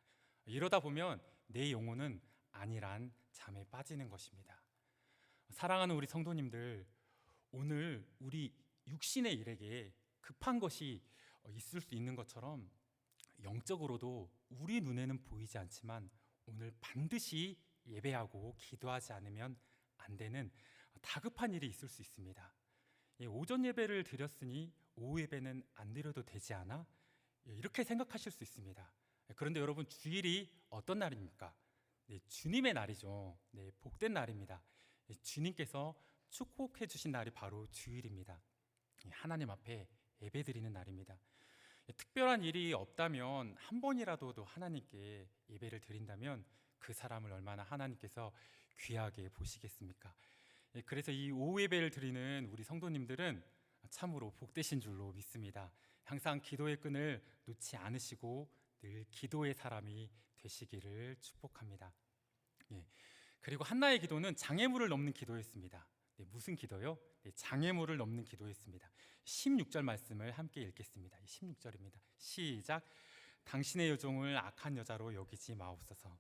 이러다 보면 내 영혼은 안일한 잠에 빠지는 것입니다. 사랑하는 우리 성도님들, 오늘 우리 육신의 일에게 급한 것이 있을 수 있는 것처럼 영적으로도 우리 눈에는 보이지 않지만 오늘 반드시 예배하고 기도하지 않으면 안 되는 다급한 일이 있을 수 있습니다. 오전 예배를 드렸으니 오후 예배는 안 드려도 되지 않아? 이렇게 생각하실 수 있습니다. 그런데 여러분, 주일이 어떤 날입니까? 주님의 날이죠. 복된 날입니다. 주님께서 축복해 주신 날이 바로 주일입니다. 하나님 앞에 예배 드리는 날입니다. 특별한 일이 없다면 한 번이라도 하나님께 예배를 드린다면 그 사람을 얼마나 하나님께서 귀하게 보시겠습니까? 그래서 이 오후 예배를 드리는 우리 성도님들은 참으로 복되신 줄로 믿습니다. 항상 기도의 끈을 놓지 않으시고 늘 기도의 사람이 되시기를 축복합니다. 그리고 한나의 기도는 장애물을 넘는 기도였습니다. 무슨 기도요? 장애물을 넘는 기도였습니다. 16절 말씀을 함께 읽겠습니다. 16절입니다. 시작. 당신의 여종을 악한 여자로 여기지 마옵소서.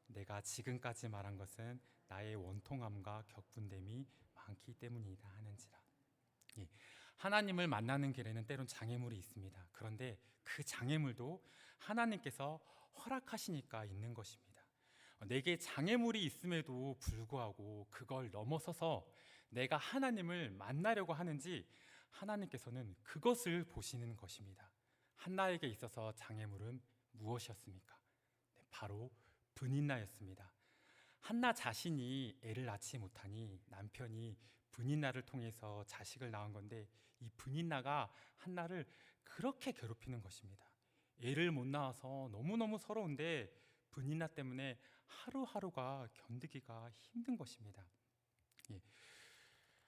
내가 지금까지 말한 것은 나의 원통함과 격분됨이 많기 때문이다 하는지라. 하나님을 만나는 길에는 때론 장애물이 있습니다. 그런데 그 장애물도 하나님께서 허락하시니까 있는 것입니다. 내게 장애물이 있음에도 불구하고 그걸 넘어서서 내가 하나님을 만나려고 하는지 하나님께서는 그것을 보시는 것입니다. 한나에게 있어서 장애물은 무엇이었습니까? 바로 분인나였습니다. 한나 자신이 애를 낳지 못하니 남편이 분인나를 통해서 자식을 낳은 건데 이 분인나가 한나를 그렇게 괴롭히는 것입니다. 애를 못 낳아서 너무너무 서러운데 분인나 때문에 하루하루가 견디기가 힘든 것입니다.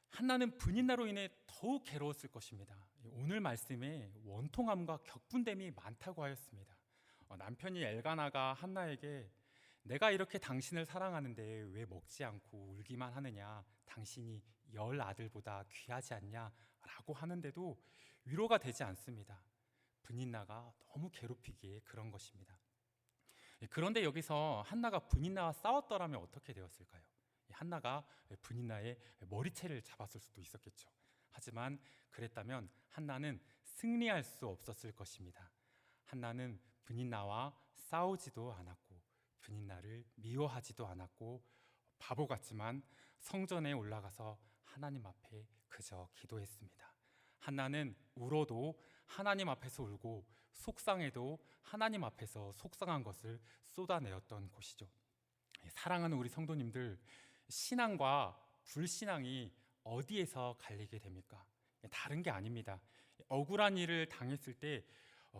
한나는 분인나로 인해 더욱 괴로웠을 것입니다. 오늘 말씀에 원통함과 격분됨이 많다고 하였습니다. 남편이 엘가나가 한나에게 내가 이렇게 당신을 사랑하는데 왜 먹지 않고 울기만 하느냐, 당신이 10 아들보다 귀하지 않냐 라고 하는데도 위로가 되지 않습니다. 분인나가 너무 괴롭히기에 그런 것입니다. 그런데 여기서 한나가 분인나와 싸웠더라면 어떻게 되었을까요? 한나가 분인나의 머리채를 잡았을 수도 있었겠죠. 하지만 그랬다면 한나는 승리할 수 없었을 것입니다. 한나는 분인나와 싸우지도 않았고 분인나를 미워하지도 않았고 바보 같지만 성전에 올라가서 하나님 앞에 그저 기도했습니다. 한나는 울어도 하나님 앞에서 울고 속상해도 하나님 앞에서 속상한 것을 쏟아내었던 곳이죠. 사랑하는 우리 성도님들, 신앙과 불신앙이 어디에서 갈리게 됩니까? 다른 게 아닙니다. 억울한 일을 당했을 때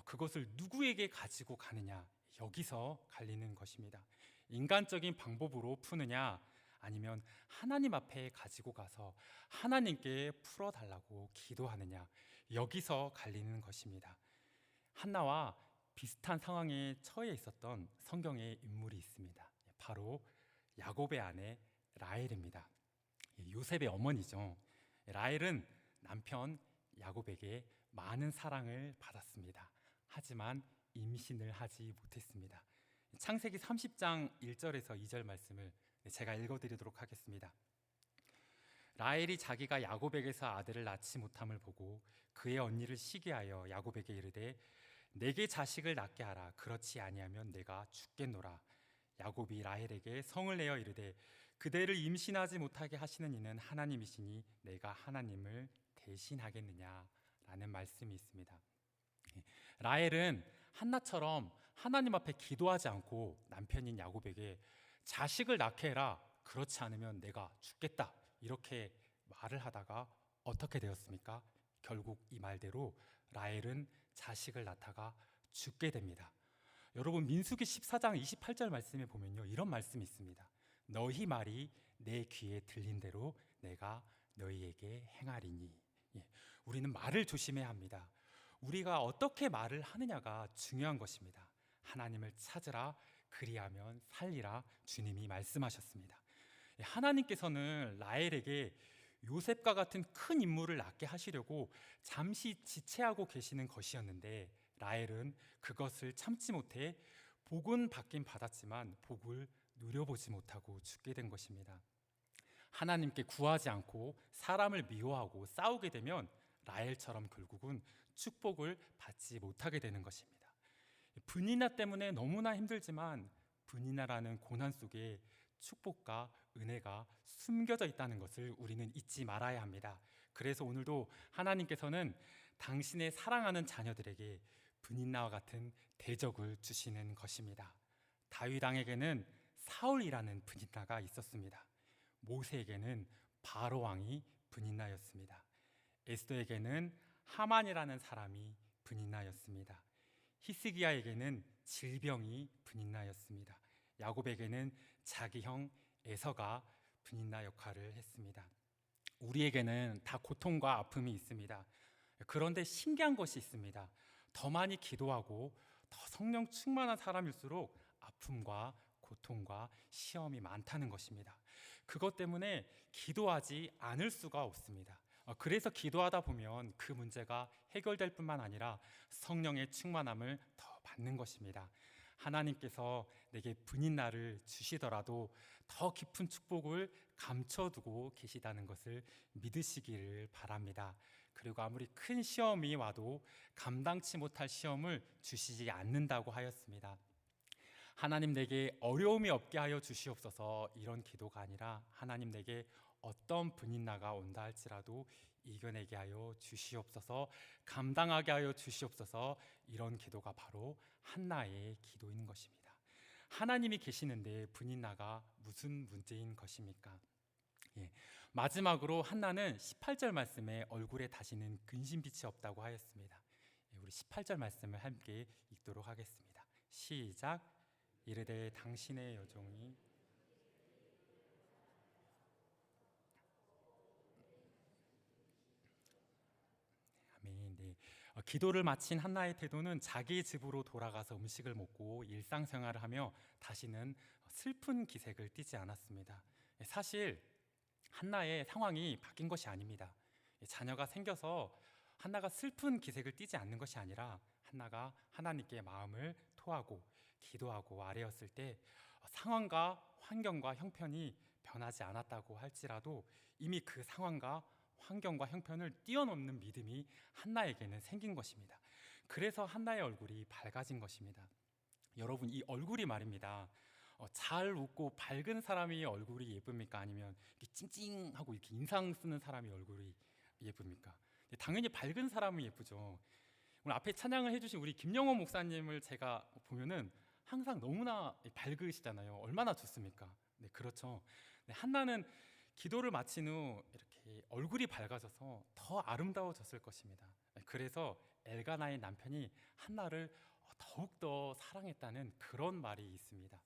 그것을 누구에게 가지고 가느냐, 여기서 갈리는 것입니다. 인간적인 방법으로 푸느냐, 아니면 하나님 앞에 가지고 가서 하나님께 풀어달라고 기도하느냐, 여기서 갈리는 것입니다. 한나와 비슷한 상황에 처해 있었던 성경의 인물이 있습니다. 바로 야곱의 아내 라헬입니다. 요셉의 어머니죠. 라헬은 남편 야곱에게 많은 사랑을 받았습니다. 하지만 임신을 하지 못했습니다. 창세기 30장 1절에서 2절 말씀을 제가 읽어드리도록 하겠습니다. 라헬이 자기가 야곱에게서 아들을 낳지 못함을 보고 그의 언니를 시기하여 야곱에게 이르되 내게 자식을 낳게 하라. 그렇지 아니하면 내가 죽겠노라. 야곱이 라헬에게 성을 내어 이르되 그대를 임신하지 못하게 하시는 이는 하나님이시니 내가 하나님을 대신하겠느냐 라는 말씀이 있습니다. 라헬은 한나처럼 하나님 앞에 기도하지 않고 남편인 야곱에게 자식을 낳게 해라. 그렇지 않으면 내가 죽겠다. 이렇게 말을 하다가 어떻게 되었습니까? 결국 이 말대로 라헬은 자식을 낳다가 죽게 됩니다. 여러분, 민수기 14장 28절 말씀에 보면요, 이런 말씀이 있습니다. 너희 말이 내 귀에 들린 대로 내가 너희에게 행하리니. 우리는 말을 조심해야 합니다. 우리가 어떻게 말을 하느냐가 중요한 것입니다. 하나님을 찾으라, 그리하면 살리라 주님이 말씀하셨습니다. 하나님께서는 라헬에게 요셉과 같은 큰 인물을 낳게 하시려고 잠시 지체하고 계시는 것이었는데, 라헬은 그것을 참지 못해 복은 받긴 받았지만 복을 누려보지 못하고 죽게 된 것입니다. 하나님께 구하지 않고 사람을 미워하고 싸우게 되면 라헬처럼 결국은 축복을 받지 못하게 되는 것입니다. 분이나 때문에 너무나 힘들지만 분이나라는 고난 속에 축복과 은혜가 숨겨져 있다는 것을 우리는 잊지 말아야 합니다. 그래서 오늘도 하나님께서는 당신의 사랑하는 자녀들에게 분이나와 같은 대적을 주시는 것입니다. 다윗 왕에게는 사울이라는 분이나가 있었습니다. 모세에게는 바로 왕이 분이나였습니다. 에스더에게는 하만이라는 사람이 분이나였습니다. 히스기야에게는 질병이 분이나였습니다. 야곱에게는 자기 형 에서가 분이나 역할을 했습니다. 우리에게는 다 고통과 아픔이 있습니다. 그런데 신기한 것이 있습니다. 더 많이 기도하고 더 성령 충만한 사람일수록 아픔과 고통과 시험이 많다는 것입니다. 그것 때문에 기도하지 않을 수가 없습니다. 그래서 기도하다 보면 그 문제가 해결될 뿐만 아니라 성령의 충만함을 더 받는 것입니다. 하나님께서 내게 분인나를 주시더라도 더 깊은 축복을 감춰두고 계시다는 것을 믿으시기를 바랍니다. 그리고 아무리 큰 시험이 와도 감당치 못할 시험을 주시지 않는다고 하였습니다. 하나님 내게 어려움이 없게 하여 주시옵소서, 이런 기도가 아니라 하나님 내게 어떤 분인나가 온다 할지라도 이겨내게 하여 주시옵소서, 감당하게 하여 주시옵소서, 이런 기도가 바로 한나의 기도인 것입니다. 하나님이 계시는데 분인나가 무슨 문제인 것입니까? 마지막으로 한나는 18절 말씀에 얼굴에 다시는 근심빛이 없다고 하였습니다. 우리 18절 말씀을 함께 읽도록 하겠습니다. 시작. 이르되 당신의 여종이 아멘. 네. 기도를 마친 한나의 태도는 자기 집으로 돌아가서 음식을 먹고 일상생활을 하며 다시는 슬픈 기색을 띠지 않았습니다. 사실 한나의 상황이 바뀐 것이 아닙니다. 자녀가 생겨서 한나가 슬픈 기색을 띠지 않는 것이 아니라 한나가 하나님께 마음을 토하고 기도하고 아뢰었을 때 상황과 환경과 형편이 변하지 않았다고 할지라도 이미 그 상황과 환경과 형편을 뛰어넘는 믿음이 한나에게는 생긴 것입니다. 그래서 한나의 얼굴이 밝아진 것입니다. 여러분, 이 얼굴이 말입니다. 잘 웃고 밝은 사람이 얼굴이 예쁩니까? 아니면 이렇게 찡찡하고 이렇게 인상 쓰는 사람이 얼굴이 예쁩니까? 당연히 밝은 사람이 예쁘죠. 오늘 앞에 찬양을 해주신 우리 김영호 목사님을 제가 보면은 항상 너무나 밝으시잖아요. 얼마나 좋습니까? 네, 그렇죠. 네, 한나는 기도를 마친 후 이렇게 얼굴이 밝아져서 더 아름다워졌을 것입니다. 그래서 엘가나의 남편이 한나를 더욱더 사랑했다는 그런 말이 있습니다.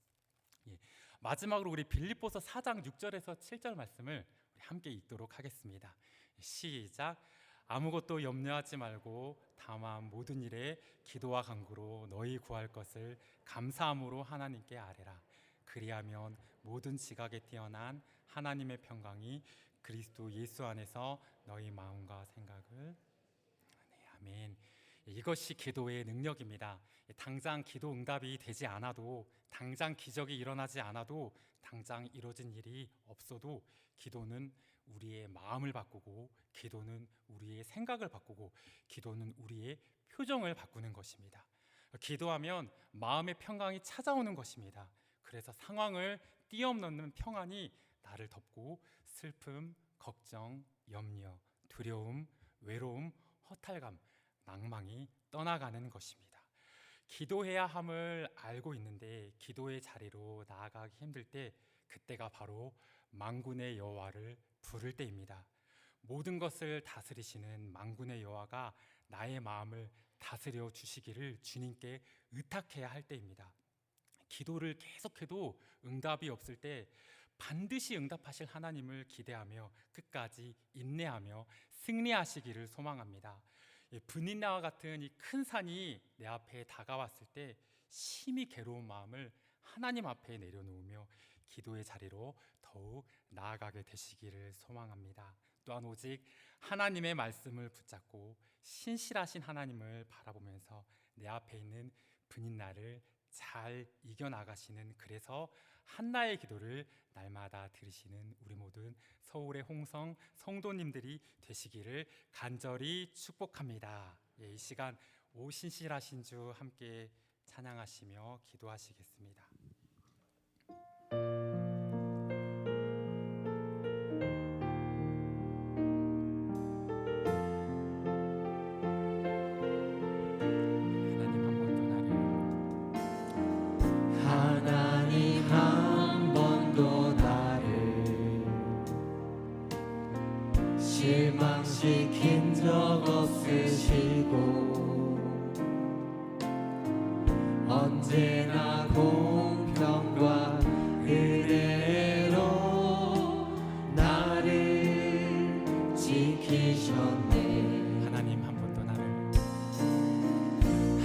마지막으로 우리 빌립보서 4장 6절에서 7절 말씀을 우리 함께 읽도록 하겠습니다. 시작. 아무것도 염려하지 말고 다만 모든 일에 기도와 간구로 너희 구할 것을 감사함으로 하나님께 아뢰라. 그리하면 모든 지각에 뛰어난 하나님의 평강이 그리스도 예수 안에서 너희 마음과 생각을 아멘. 이것이 기도의 능력입니다. 당장 기도 응답이 되지 않아도, 당장 기적이 일어나지 않아도, 당장 이루어진 일이 없어도 기도는 우리의 마음을 바꾸고, 기도는 우리의 생각을 바꾸고, 기도는 우리의 표정을 바꾸는 것입니다. 기도하면 마음의 평강이 찾아오는 것입니다. 그래서 상황을 뛰어넘는 평안이 나를 덮고 슬픔, 걱정, 염려, 두려움, 외로움, 허탈감, 낭망이 떠나가는 것입니다. 기도해야 함을 알고 있는데 기도의 자리로 나아가기 힘들 때, 그때가 바로 만군의 여호와를 부를 때입니다. 모든 것을 다스리시는 만군의 여호와가 나의 마음을 다스려 주시기를 주님께 의탁해야 할 때입니다. 기도를 계속해도 응답이 없을 때 반드시 응답하실 하나님을 기대하며 끝까지 인내하며 승리하시기를 소망합니다. 분인나와 같은 이 큰 산이 내 앞에 다가왔을 때 심히 괴로운 마음을 하나님 앞에 내려놓으며 기도의 자리로 더욱 나아가게 되시기를 소망합니다. 또한 오직 하나님의 말씀을 붙잡고 신실하신 하나님을 바라보면서 내 앞에 있는 분인나를 잘 이겨나가시는, 그래서 한나의 기도를 날마다 들으시는 우리 모든 서울의 홍성 성도님들이 되시기를 간절히 축복합니다. 이 시간 오 신실하신 주 함께 찬양하시며 기도하시겠습니다. 하나님 한 번도 나를 실망시킨 적 없으시고 언제나 공평과 은혜로 나를 지키셨네. 하나님 한 번도 나를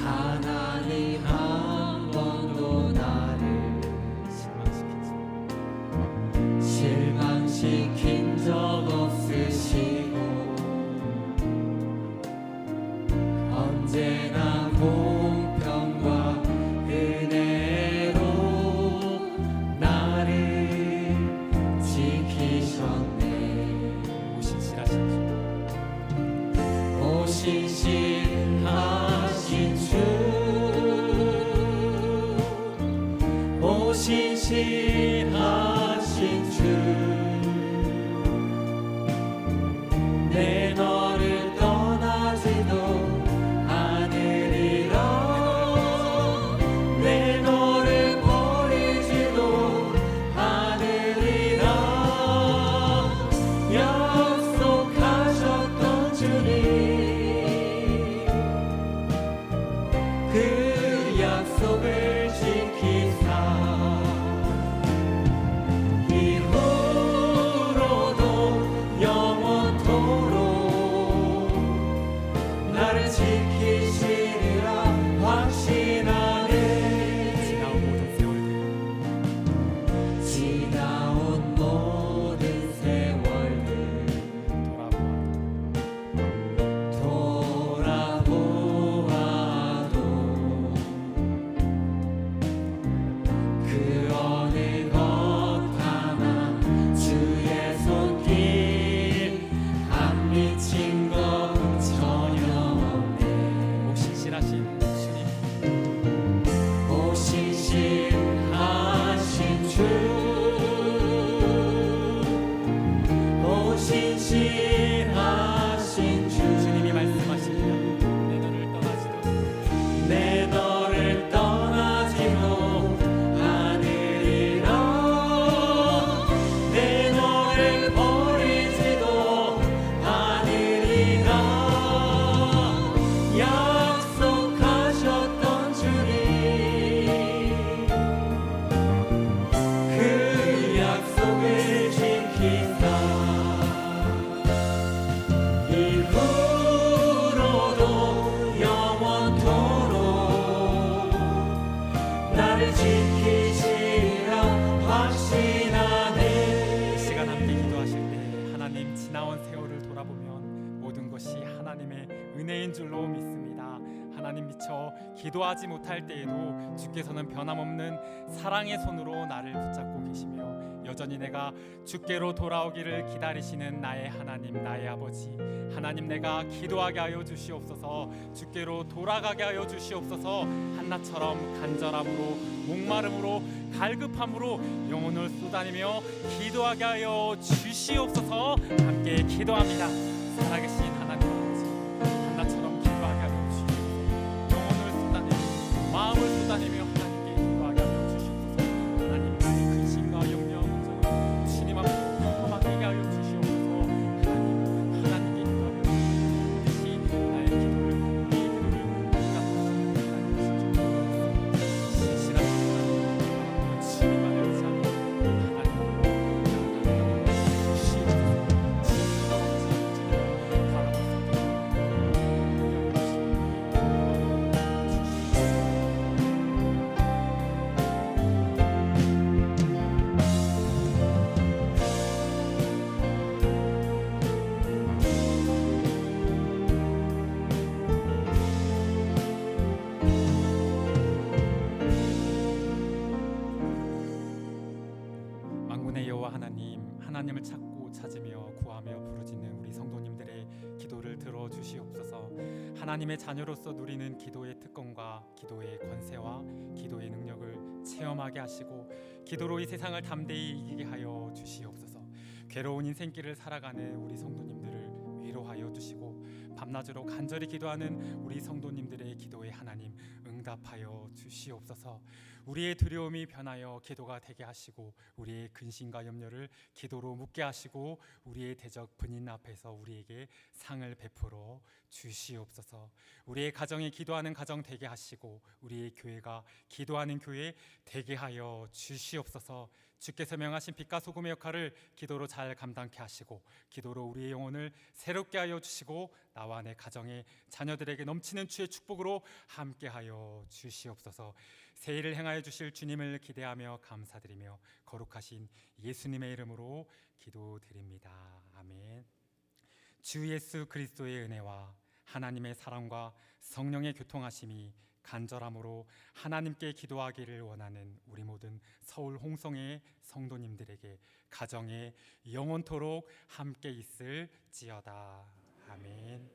하나님 한 번도 나를 실망시킨 적 없으시고 언제나 공평과 은혜로 나를 지키셨네. 오 신실하신 주, 오 신실하신 주, 오 신실하신 주, 내 너를 떠나지도 않으리라, 내 너를 버리지도 않으리라 약속하셨던 주님, 그 약속을 지키사 이후로도 영원토록 나를 지키시리라 확신하네. 지나온 모든 세월들 지나온 모든 세월들 돌아보아도 그 어느 것 하나 주의 손길 안 미친 것 전혀 없네. 오 신실하신 주님, 오 신실하신 주, 오 신실하신 주, 주님이 말씀하시면 내 너를 떠나지도 내 너를 떠나지도 않으리라, 내 너를 버리지도 않으리라 약속하셨던 주님, 그 약속을 지키사 이후로도 영원토록 나를 지키시라 확신하네. 이 시간 함께 기도하실 때 하나님 지나온 세월을 돌아보면 모든 것이 하나님의 은혜인 줄로 믿습니다. 하나님 미처 기도하지 못할 때에도 주께서는 변함없는 사랑의 손으로 나를 붙잡고 계시며 여전히 내가 주께로 돌아오기를 기다리시는 나의 하나님, 나의 아버지 하나님, 내가 기도하게 하여 주시옵소서. 주께로 돌아가게 하여 주시옵소서. 한나처럼 간절함으로, 목마름으로, 갈급함으로 영혼을 쏟아내며 기도하게 하여 주시옵소서. 함께 기도합니다. 살아계신 하나님 아버지, 한나처럼 기도하게 하여 주시옵소서. 영혼을 쏟아내며, 마음을 쏟아내며 하나님께 기도하게 하여 주시옵소서. 하나님, 나의 근심과 염려 걱정을 주님 앞에 맡기게 하여 주시옵소서. 하나님께 기도하며 다시 나의 기도를, 이 기도를 응답하시는 하나님 신실하신 하나님, 주님만 의지하며 하나님 주시옵소서. 바라보는 여호와 하나님을 찾으며 구하며 부르짖는 우리 성도님들의 기도를 들어주시옵소서. 하나님의 자녀로서 누리는 기도의 특권과 기도의 권세와 기도의 능력을 체험하게 하시고 기도로 이 세상을 담대히 이기게 하여 주시옵소서. 괴로운 인생길을 살아가는 우리 성도님들을 위로하여 주시고 밤낮으로 간절히 기도하는 우리 성도님들의 기도에 하나님 응답하여 주시옵소서. 우리의 두려움이 변하여 기도가 되게 하시고 우리의 근심과 염려를 기도로 묻게 하시고 우리의 대적 분인 앞에서 우리에게 상을 베풀어 주시옵소서. 우리의 가정이 기도하는 가정 되게 하시고 우리의 교회가 기도하는 교회 되게 하여 주시옵소서. 주께서 명하신 빛과 소금의 역할을 기도로 잘 감당케 하시고 기도로 우리의 영혼을 새롭게 하여 주시고 나와 내 가정의 자녀들에게 넘치는 주의 축복으로 함께하여 주시옵소서. 새해를 행하여 주실 주님을 기대하며 감사드리며 거룩하신 예수님의 이름으로 기도드립니다. 아멘. 주 예수 그리스도의 은혜와 하나님의 사랑과 성령의 교통하심이 간절함으로 하나님께 기도하기를 원하는 우리 모든 서울 홍성의 성도님들에게 가정에 영원토록 함께 있을지어다. 아멘.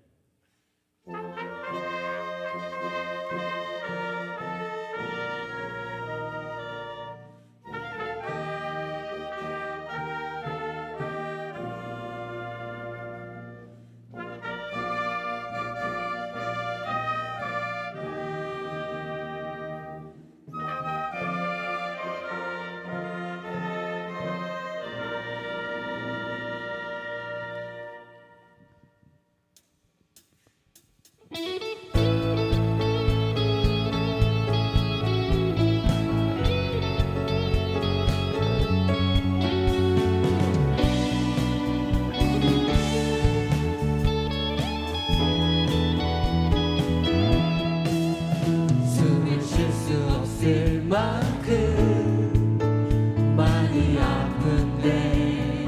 숨을 쉴 수 없을 만큼 많이 아픈데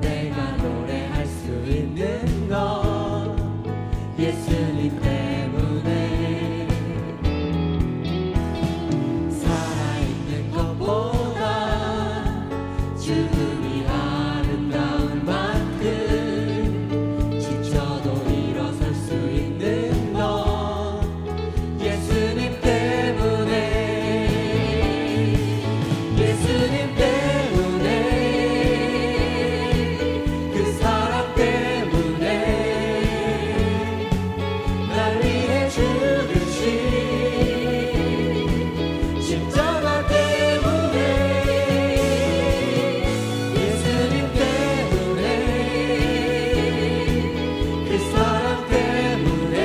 내가 노래할 수 있는 건 예수님 때문에 살아있는 것보다 죽음이 아름다운 만큼 지쳐도 일어설 수 있는 건 예수님 때문에 예수님 때문에 그 사랑 때문에 날 위해 죽으신 십자가 때문에 예수님 때문에 그 사랑 때문에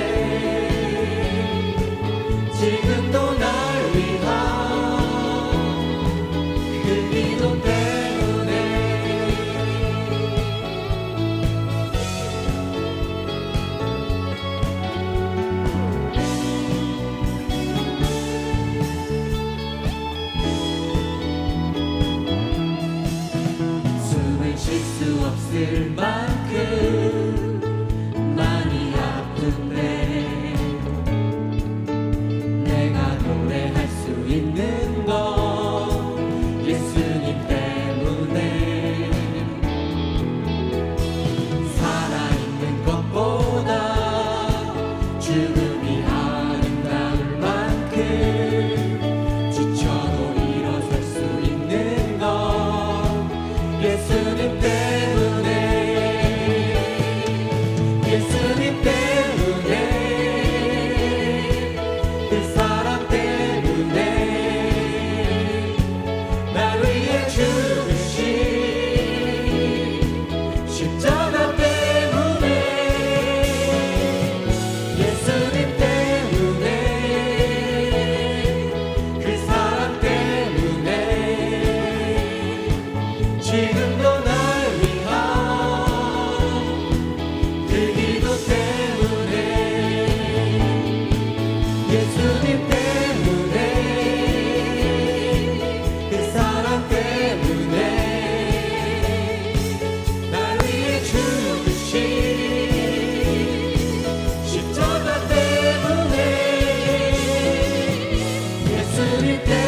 지금도 날 위한 그 기도 때문에 숨을 쉴 수 없을 만큼 많이 아픈데 내가 노래할 수 있는 건 예수님 때문에 살아있는 것보다 죽음이 아름다울 만큼 지쳐도 일어설 수 있는 건 예수님 때문에 예수님 때문에 그 사랑 때문에 날 위해 죽으신 십자가 때문에 예수님 때문에 그 사랑 때문에 지금도 날 위한 그 기도 때문에 예수님 때문에 그 사랑 때문에 날 위해 죽으신 십자가 때문에 예수님 때문에